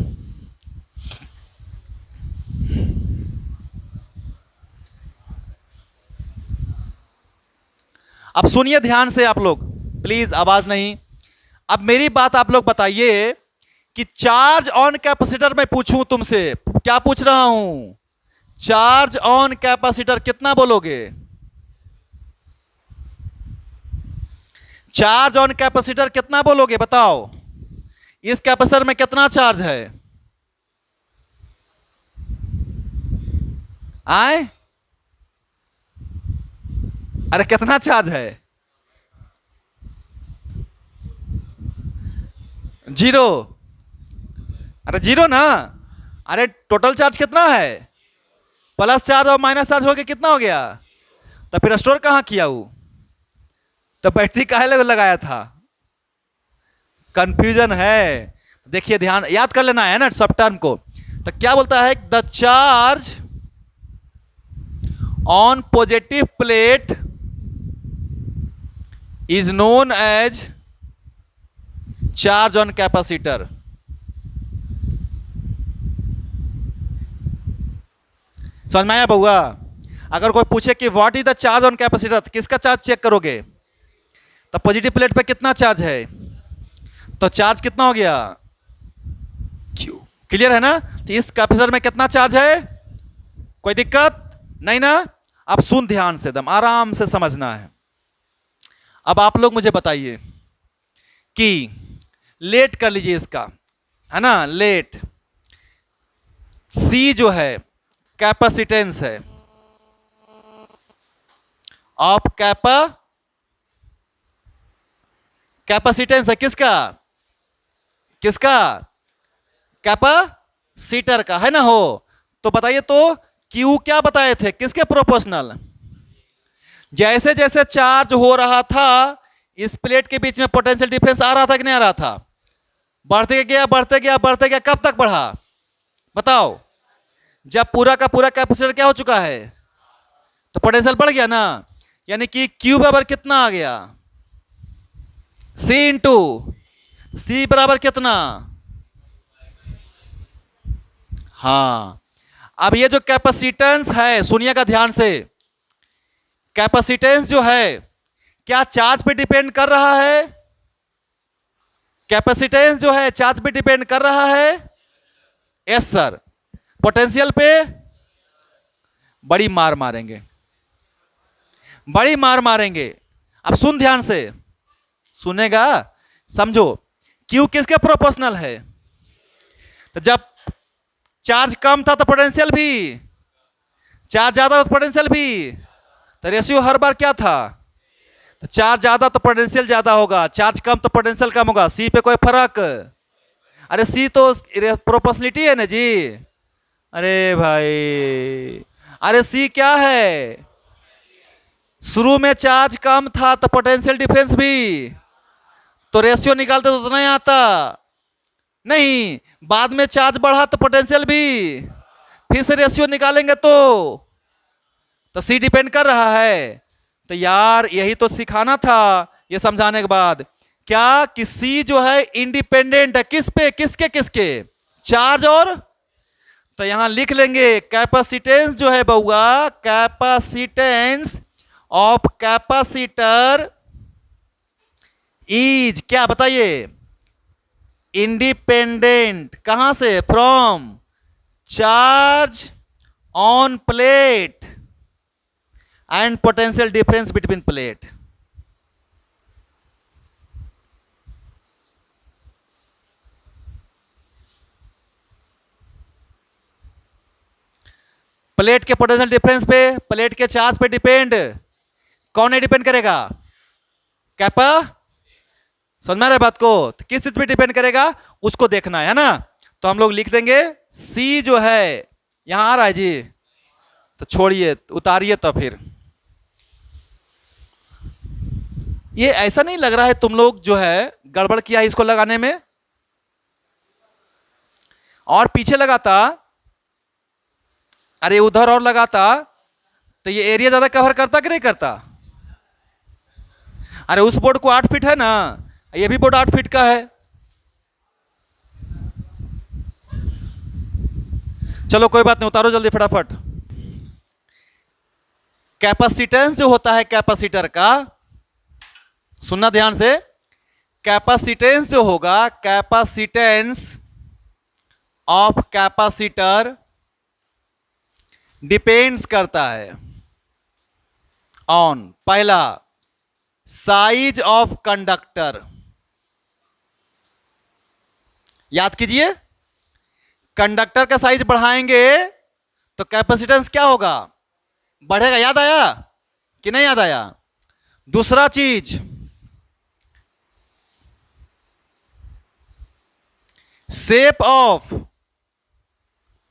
अब सुनिए ध्यान से आप लोग, प्लीज आवाज नहीं। अब मेरी बात आप लोग बताइए कि चार्ज ऑन कैपेसिटर में पूछूं तुमसे, क्या पूछ रहा हूं, चार्ज ऑन कैपेसिटर कितना बोलोगे, चार्ज ऑन कैपेसिटर कितना बोलोगे बताओ। इस कैपेसिटर में कितना चार्ज है, आए, अरे कितना चार्ज है, 0, अरे 0 ना। अरे टोटल चार्ज कितना है, प्लस चार्ज और माइनस चार्ज हो गया, कितना हो गया, तो फिर स्टोर कहां किया वो, तो बैटरी काहे लगाया था, कंफ्यूजन है। देखिए ध्यान, याद कर लेना है ना सब टर्म को। तो क्या बोलता है, the charge on positive plate is known as charge on capacitor. समझ में आया बउआ। अगर कोई पूछे कि what is the charge on capacitor, तो किसका चार्ज चेक करोगे, तो पॉजिटिव प्लेट पे कितना चार्ज है, तो चार्ज कितना हो गया, क्यू, क्लियर है ना। तो इस कैपेसिटर में कितना चार्ज है, कोई दिक्कत नहीं ना। अब सुन ध्यान से, एकदम आराम से समझना है। अब आप लोग मुझे बताइए कि लेट कर लीजिए इसका, है ना, लेट सी जो है कैपेसिटेंस है, ऑफ कैपेसिटेंस है किसका, किसका, कैपेसिटर का, है ना हो। तो बताइए तो क्यू क्या बताए थे, किसके प्रोपोर्शनल, जैसे जैसे चार्ज हो रहा था इस प्लेट के बीच में पोटेंशियल डिफरेंस आ रहा था कि नहीं आ रहा था, बढ़ते गया बढ़ते गया बढ़ते गया, कब तक बढ़ा बताओ, जब पूरा का पूरा कैपेसिटर क्या हो चुका है, तो पोटेंशियल बढ़ गया ना। यानी कि क्यू बराबर कितना आ गया, सी इंटू सी बराबर कितना, हाँ। अब ये जो कैपेसिटेंस है, सुनिएगा ध्यान से, कैपेसिटेंस जो है क्या चार्ज पे डिपेंड कर रहा है, कैपेसिटेंस जो है चार्ज पे डिपेंड कर रहा है, यस सर। पोटेंशियल पे बड़ी मार मारेंगे, बड़ी मार मारेंगे। अब सुन ध्यान से, सुनेगा, समझो, क्यू किसके प्रोपोर्शनल है, तो जब चार्ज कम था तो पोटेंशियल भी, चार्ज ज्यादा तो पोटेंशियल भी, तो रेशियो हर बार क्या था, तो चार्ज ज्यादा तो पोटेंशियल ज्यादा होगा, चार्ज कम तो पोटेंशियल कम होगा। सी पे कोई फर्क, अरे सी तो प्रोपोर्शनलिटी है ना जी। अरे भाई, अरे सी क्या है, शुरू में चार्ज कम था तो पोटेंशियल डिफरेंस भी, तो रेशियो निकालते तो उतना ही आता नहीं, बाद में चार्ज बढ़ा तो पोटेंशियल भी, फिर से रेशियो निकालेंगे तो सी डिपेंड कर रहा है। तो यार यही तो सिखाना था ये समझाने के बाद, क्या कि सी जो है इंडिपेंडेंट है किस पे, किसके किसके, चार्ज और, तो यहां लिख लेंगे कैपेसिटेंस जो है बउआ, कैपेसिटेंस ऑफ कैपेसिटर इज क्या बताइए, इंडिपेंडेंट कहां से, from charge on plate and potential difference between plate. Plate के पोटेंशियल डिफरेंस पे, प्लेट के चार्ज पे डिपेंड, कौन है डिपेंड करेगा, कैपा, समझ में आ रहा है बात को, तो किस चीज पे डिपेंड करेगा उसको देखना है ना। तो हम लोग लिख देंगे सी जो है, यहां आ रहा है जी, तो छोड़िए उतारिए, तो फिर ये ऐसा नहीं लग रहा है तुम लोग जो है गड़बड़ किया है इसको लगाने में, और पीछे लगाता, अरे उधर और लगाता तो ये एरिया ज्यादा कवर करता कि नहीं करता। अरे उस बोर्ड को 8 फीट है ना, ये भी बोर्ड 8 फीट का है। चलो कोई बात नहीं, उतारो जल्दी फटाफट। कैपेसिटेंस जो होता है कैपेसिटर का, सुनना ध्यान से, कैपेसिटेंस जो होगा, कैपेसिटेंस ऑफ कैपेसिटर डिपेंड्स करता है ऑन, पहला साइज ऑफ कंडक्टर, याद कीजिए, कंडक्टर का साइज बढ़ाएंगे तो कैपेसिटेंस क्या होगा, बढ़ेगा, याद आया कि नहीं याद आया। दूसरा चीज, शेप ऑफ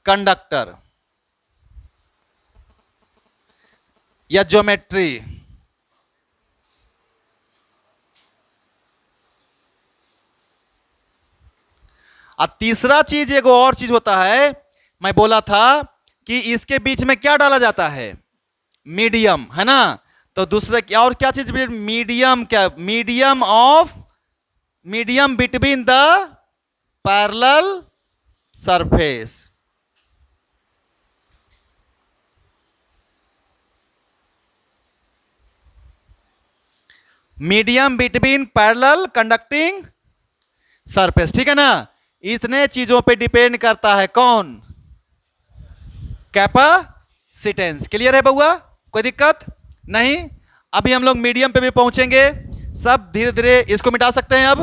कंडक्टर या ज्योमेट्री, और तीसरा चीज एक और चीज होता है, मैं बोला था कि इसके बीच में क्या डाला जाता है, मीडियम, है ना। तो दूसरा क्या, और क्या चीज, मीडियम, क्या, medium of, medium between the parallel surface, medium between parallel conducting surface, ठीक है ना। इतने चीजों पे डिपेंड करता है कौन, कैपेसिटेंस। क्लियर है बउआ, कोई दिक्कत नहीं। अभी हम लोग मीडियम पे भी पहुंचेंगे, सब धीरे धीरे इसको मिटा सकते हैं। अब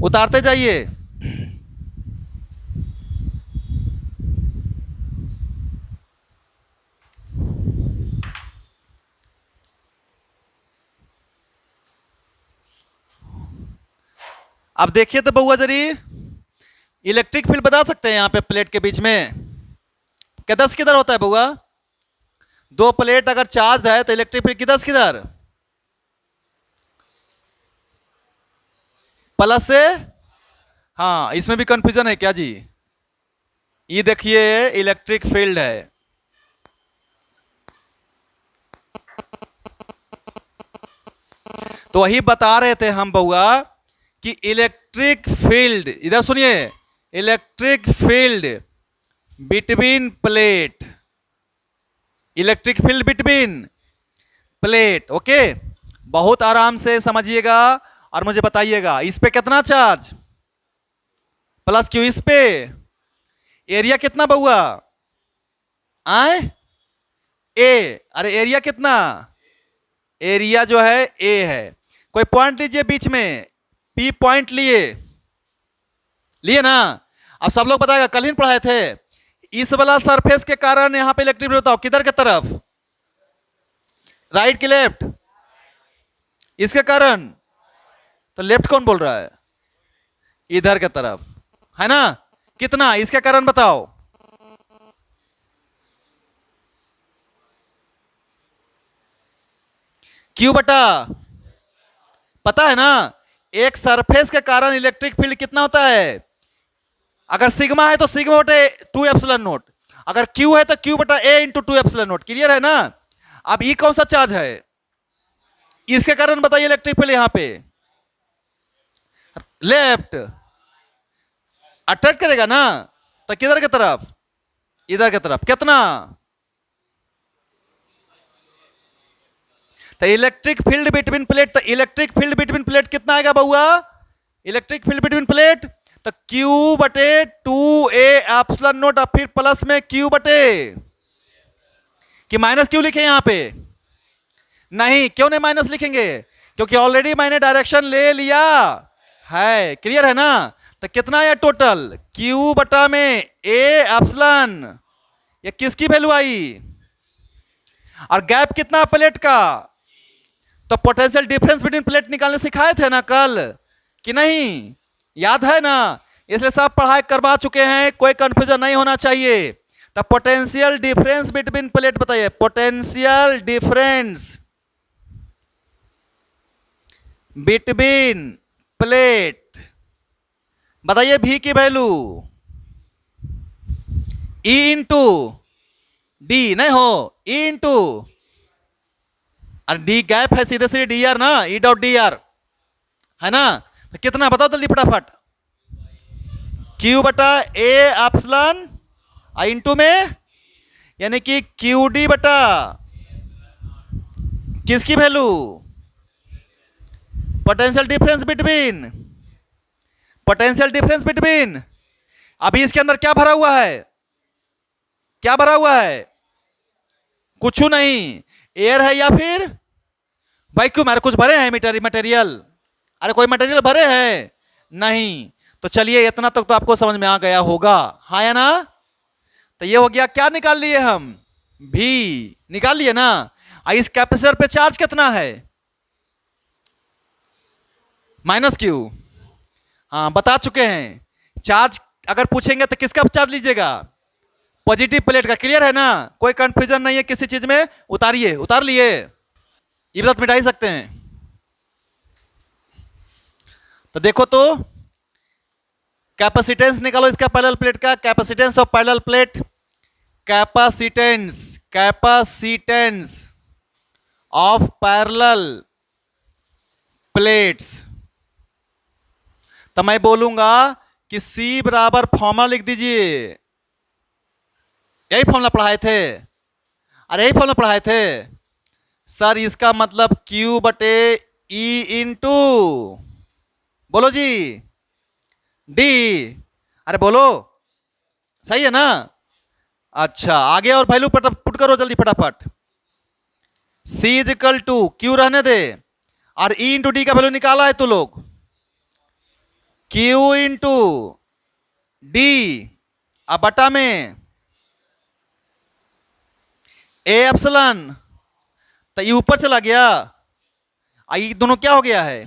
उतारते जाइए। अब देखिए तो बउआ जरी, इलेक्ट्रिक फील्ड बता सकते हैं यहां पे प्लेट के बीच में, क्या 10 किधर होता है बउआ, दो प्लेट अगर चार्ज है तो इलेक्ट्रिक फील्ड किधर किधर, प्लस से, हाँ इसमें भी कंफ्यूजन है क्या जी, ये देखिए इलेक्ट्रिक फील्ड है, तो वही बता रहे थे हम बउआ कि इलेक्ट्रिक फील्ड, इधर सुनिए, electric field between plate, electric field between plate, okay. बहुत आराम से समझिएगा और मुझे बताइएगा, इस पे कितना चार्ज, प्लस क्यू, इस पे एरिया कितना बउआ, आए ए, अरे एरिया कितना, एरिया जो है ए है। कोई पॉइंट लीजिए बीच में, पी पॉइंट लिए, लिए ना। अब सब लोग बताएगा, कल ही पढ़ाए थे। इस वाला सरफेस के कारण यहां पे इलेक्ट्रिक फील्ड, बताओ किधर के तरफ, राइट की लेफ्ट, इसके कारण तो लेफ्ट कौन बोल रहा है, इधर के तरफ, है ना। कितना इसके कारण बताओ, क्यू बटा, पता है ना। एक सरफेस के कारण इलेक्ट्रिक फील्ड कितना होता है, अगर सिग्मा है तो सिग्मा बटे 2 एप्सिलॉन नोट, अगर क्यू है तो क्यू बटा A into 2 epsilon note. Clear है ना। अब ई कौन सा चार्ज है, इसके कारण बताइए इलेक्ट्रिक फील्ड यहां पे लेफ्ट अट्रैक्ट करेगा ना, तो किधर की तरफ, इधर की तरफ। कितना, तो इलेक्ट्रिक फील्ड बिटवीन प्लेट, तो इलेक्ट्रिक फील्ड बिटवीन प्लेट कितना आएगा बउआ, इलेक्ट्रिक फील्ड बिटवीन प्लेट तो क्यू बटे 2a एप्सिलॉन नोट, और फिर प्लस में क्यू बटे, कि माइनस क्यों लिखे यहां पे, नहीं क्यों नहीं माइनस लिखेंगे, क्योंकि ऑलरेडी मैंने डायरेक्शन ले लिया है। क्लियर है ना। तो कितना है टोटल, क्यू बटा में a एप्सिलॉन, ये किसकी वैल्यू आई, और गैप कितना प्लेट का, तो पोटेंशियल डिफरेंस बिटवीन प्लेट निकालने सिखाए थे ना कल, कि नहीं, याद है ना। इसलिए सब पढ़ाई करवा चुके हैं, कोई कंफ्यूजन नहीं होना चाहिए। तो पोटेंशियल डिफरेंस बिटवीन प्लेट बताइए, पोटेंशियल डिफरेंस बिटवीन प्लेट, बताइए भी की वैल्यू ई इंटू डी, नहीं हो ई इंटू, और डी गैप है, सीधे सीधे डी आर ना, ई डॉट डी आर, है ना। तो कितना बताओ जल्दी फटाफट, क्यू बटा ए एप्सिलॉन इंटू में, यानी कि क्यू डी बटा किसकी value, potential difference between, potential difference between, अभी इसके अंदर क्या भरा हुआ है, क्या भरा हुआ है, कुछ नहीं, एयर है या फिर वैक्यूम, अरे कुछ भरे हैं मटेरियल, अरे कोई मटेरियल भरे हैं नहीं। तो चलिए इतना तक तो आपको समझ में आ गया होगा, हाँ या ना। तो ये हो गया, क्या निकाल लिए हम, भी निकाल लिए ना। इस कैपेसिटर पे चार्ज कितना है, माइनस क्यू, हाँ बता चुके हैं। चार्ज अगर पूछेंगे तो किसका चार्ज लीजिएगा, पॉजिटिव प्लेट का। क्लियर है ना, कोई कंफ्यूजन नहीं है किसी चीज में, उतारिए, उतार लिए, ये बात मिटा ही सकते हैं। तो देखो तो कैपेसिटेंस निकालो इसका पैरेलल प्लेट का, capacitance of parallel plate, capacitance, capacitance of parallel plates. तो मैं बोलूंगा कि C बराबर फॉर्मूला लिख दीजिए, यही फॉर्मूला पढ़ाए थे, अरे यही फॉर्मूला पढ़ाए थे सर। इसका मतलब Q बटे E इंटू, बोलो जी, D, अरे बोलो, सही है ना। अच्छा आगे और वैल्यू पुट करो जल्दी फटाफट। C is equal to, Q रहने दे, और E इंटू डी का वैल्यू निकाला है तो लोग, Q इंटू डी, अब बटा में ए एप्सिलॉन, तो ये ऊपर चला गया, ये दोनों क्या हो गया है,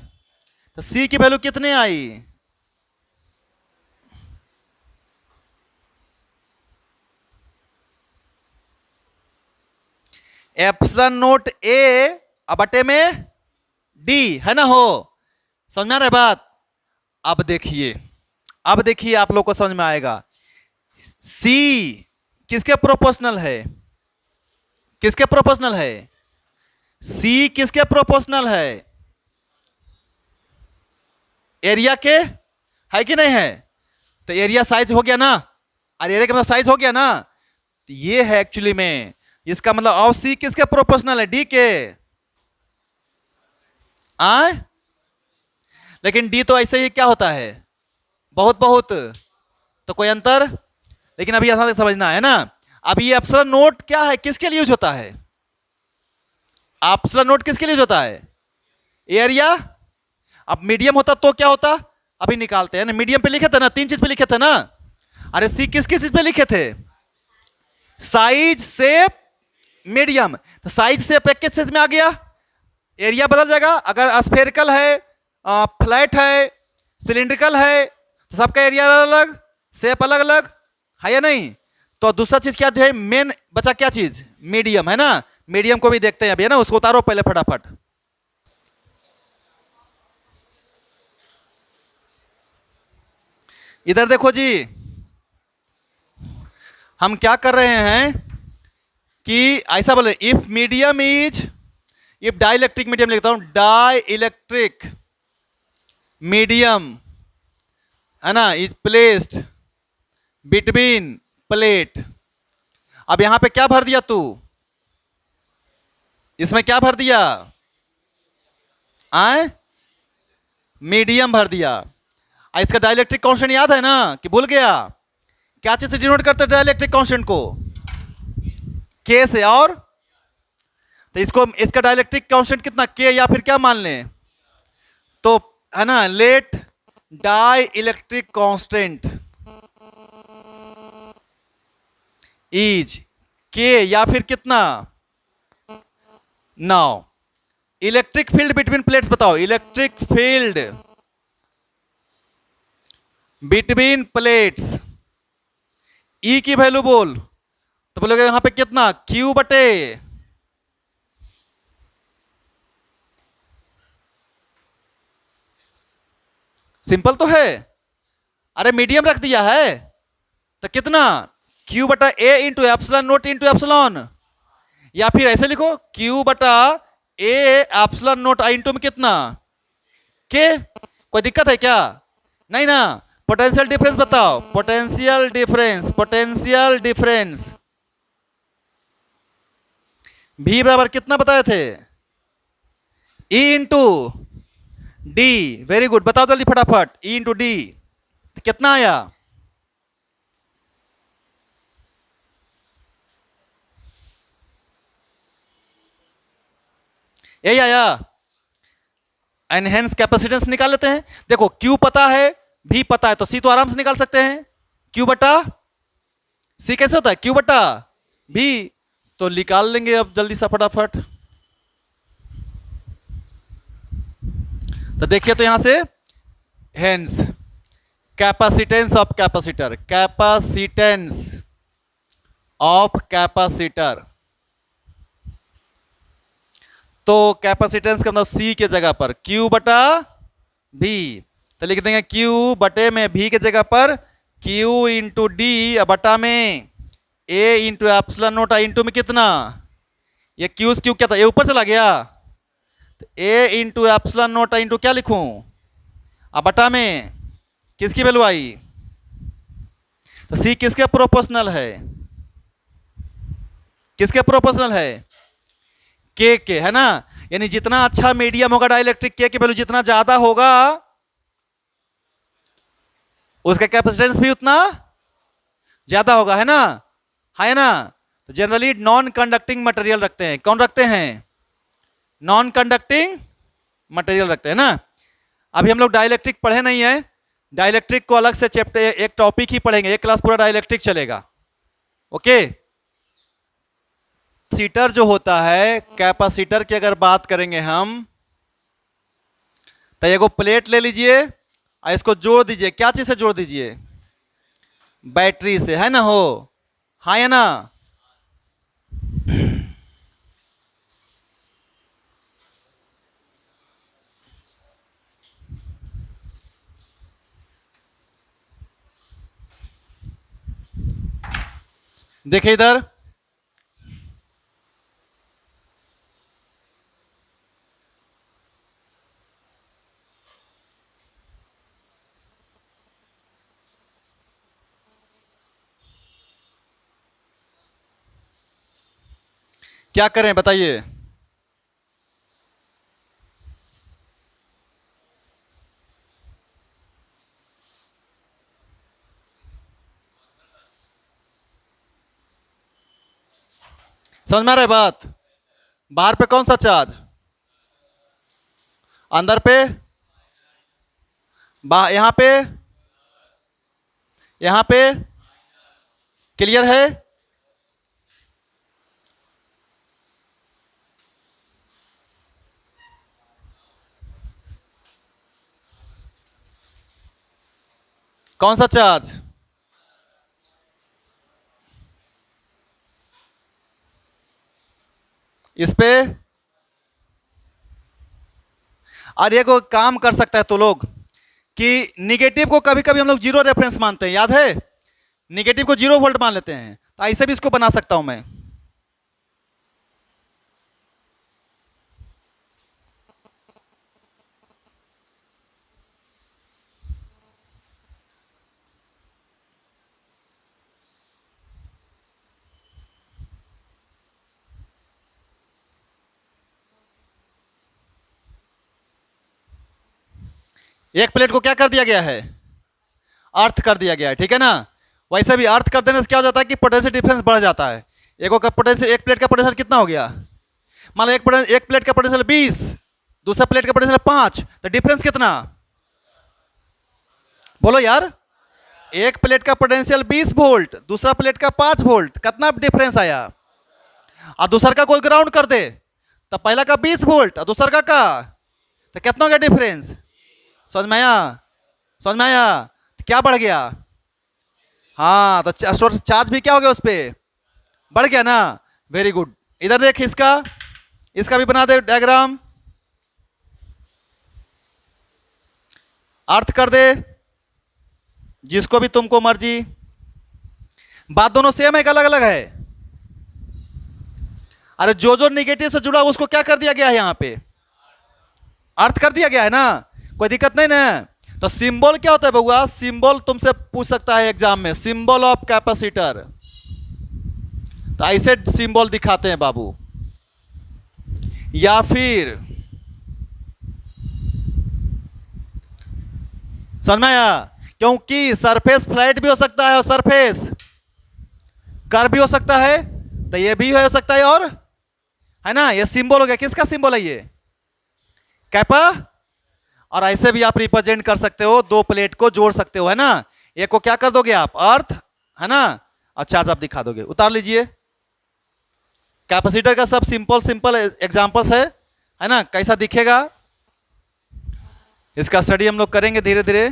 तो C की वैल्यू कितने आई, एप्सिलॉन नोट ए अब बटे में डी, है ना, हो समझ में आ रहा है बात। अब देखिए, अब देखिए आप लोग को समझ में आएगा, C किसके प्रोपोर्शनल है, किसके प्रोपोर्शनल है, C किसके प्रोपोर्शनल है, एरिया के, है कि नहीं है। तो एरिया साइज हो गया ना, और एरिया का मतलब साइज हो गया ना, तो ये है एक्चुअली में, इसका मतलब ऑफ C किसके प्रोपोर्शनल है, D के, आए। लेकिन D तो ऐसे ही क्या होता है, बहुत बहुत, तो कोई अंतर, लेकिन अभी ऐसा समझना है ना। अब ये एप्सिलॉन नोट क्या है, किसके लिए यूज होता है, एप्सिलॉन नोट किसके लिए यूज होता है, एरिया। अब मीडियम होता तो क्या होता, अभी निकालते हैं ना, मीडियम पे लिखे थे ना, 3 चीज पे लिखे थे ना। अरे सी किस किस चीज पे लिखे थे? Size, shape, medium. तो साइज शेप एक किस चीज में आ गया? एरिया बदल जाएगा। अगर स्फेरिकल है, फ्लैट है, सिलिंड्रिकल है, तो सबका एरिया अलग अलग, शेप अलग अलग है या नहीं? तो दूसरा चीज क्या है? मेन बचा क्या चीज? मीडियम, है ना। मीडियम को भी देखते हैं अभी, है ना। उसको उतारो पहले फटाफट। इधर देखो जी, हम क्या कर रहे हैं कि ऐसा बोले, if medium is, if dielectric medium लिखता हूं, डाई इलेक्ट्रिक मीडियम, है ना, इज प्लेस्ड बिटवीन प्लेट। अब यहां पे क्या भर दिया तू? इसमें क्या भर दिया? आए, मीडियम भर दिया। इसका डाइलेक्ट्रिक कांस्टेंट याद है ना, कि भूल गया? क्या चीज से डिनोट करते हैं डाइलेक्ट्रिक कांस्टेंट को? के से। और तो इसको, इसका डाइलेक्ट्रिक कांस्टेंट कितना? के, या फिर क्या मान लें? तो है ना, let dielectric constant is K, या फिर कितना? Now electric field between plates बताओ। Electric field between plates, E की वैल्यू बोल। तो बोलोगे यहां पे कितना? क्यू बटे, सिंपल तो है। अरे मीडियम रख दिया है तो कितना? क्यू बटा A into epsilon naught into epsilon. या फिर ऐसे लिखो, क्यू बटा ए एप्सिलॉन नोट इंटू में कितना? के। कोई दिक्कत है क्या? नहीं ना। पोटेंशियल डिफरेंस बताओ। पोटेंशियल डिफरेंस, पोटेंशियल डिफरेंस भी बराबर कितना बताए थे? E into D. Very good, बताओ जल्दी फटाफट। ई इंटू डी कितना आया? यही आया। एनहेंस कैपेसिटेंस निकाल लेते हैं। देखो क्यू पता है, भी पता है, तो सी तो आराम से निकाल सकते हैं। क्यू बटा सी कैसे होता है? क्यू बटा भी। तो निकाल लेंगे अब जल्दी सा फटाफट। तो देखिए, तो यहां से hence capacitance of capacitor, capacitance of capacitor. तो कैपेसिटेंस का मतलब सी के जगह पर क्यू बटा भी, तो लिख देंगे क्यू बटे में भी के जगह पर क्यू इंटू डी, बटा में ए इंटू एप्सिलॉन नोट इंटू में कितना? ये क्यू क्यू क्या था? ये ऊपर चला गया, तो ए इंटू एप्सिलॉन नोट इंटू क्या लिखूं? अब बटा में किसकी वैल्यू आई? तो सी किसके प्रोपोर्शनल है? किसके प्रोपोर्शनल है? के, है ना। यानी जितना अच्छा मीडियम होगा डाइलेक्ट्रिक, के की वैल्यू जितना ज्यादा होगा, उसका कैपेसिटेंस भी उतना ज्यादा होगा, है ना। है ना। तो जनरली नॉन कंडक्टिंग मटेरियल रखते हैं। कौन रखते हैं? नॉन कंडक्टिंग मटेरियल रखते हैं ना। अभी हम लोग डाइलेक्ट्रिक पढ़े नहीं है, डाइलेक्ट्रिक को अलग से चैप्टर, एक टॉपिक ही पढ़ेंगे, एक क्लास पूरा डाइलेक्ट्रिक चलेगा। ओके। कैपेसिटर जो होता है, कैपेसिटर की अगर बात करेंगे हम, तो एगो प्लेट ले लीजिए और इसको जोड़ दीजिए। क्या चीज से जोड़ दीजिए? बैटरी से, है ना। हो, हाँ या ना। देखिए इधर, क्या करें बताइए? समझ में आ रहा है बात? बाहर पे कौन सा चार्ज, अंदर पे यहाँ पे, यहाँ पे क्लियर है? कौन सा चार्ज? इस पे। और ये को काम कर सकता है तो लोग कि निगेटिव को कभी कभी हम लोग जीरो रेफरेंस मानते हैं, याद है? निगेटिव को 0 वोल्ट मान लेते हैं, तो ऐसे भी इसको बना सकता हूं मैं। एक प्लेट को क्या कर दिया गया है? अर्थ कर दिया गया है, ठीक है ना? वैसे भी अर्थ कर देने से क्या हो जाता है कि पोटेंशियल डिफरेंस बढ़ जाता है। एक प्लेट का पोटेंशियल कितना हो गया? मान लो एक प्लेट का पोटेंशियल 20, दूसरा प्लेट का पोटेंशियल 5, तो डिफरेंस कितना? बोलो यार। एक प्लेट का पोटेंशियल 20 वोल्ट, दूसरा प्लेट का 5 वोल्ट, कितना डिफरेंस आया? और दूसरा का कोई ग्राउंड कर दे तो पहला का 20 वोल्ट और दूसरा का तो कितना हो गया डिफरेंस? समझ में आया? समझ में आया? तो क्या बढ़ गया? हाँ, तो चार्ज भी क्या हो गया उस पर? बढ़ गया ना? Very good. इधर देख, इसका भी बना दे डायग्राम। अर्थ कर दे जिसको भी तुमको मर्जी। बात दोनों सेम है कि अलग अलग है? अरे जो निगेटिव से जुड़ा उसको क्या कर दिया गया है? यहां पे अर्थ कर दिया गया है ना? कोई दिक्कत नहीं ना? तो सिंबल क्या होता है बउआ? सिंबल तुमसे पूछ सकता है एग्जाम में, सिंबल ऑफ कैपेसिटर। तो ऐसे सिंबल दिखाते हैं बाबू। या फिर समझ में आया? क्योंकि सरफेस फ्लैट भी हो सकता है और सरफेस कर्व भी हो सकता है, तो ये भी हो सकता है, और है ना? ये सिंबल हो गया। किसका सिंबल है ये? कैपा। और ऐसे भी आप रिप्रेजेंट कर सकते हो, दो प्लेट को जोड़ सकते हो, है ना? एक को क्या कर दोगे आप? अर्थ, है ना? और चार्ज आप दिखा दोगे। उतार लीजिए। कैपेसिटर का सब सिंपल एग्जांपल्स है ना? कैसा दिखेगा इसका स्टडी हम लोग करेंगे धीरे धीरे।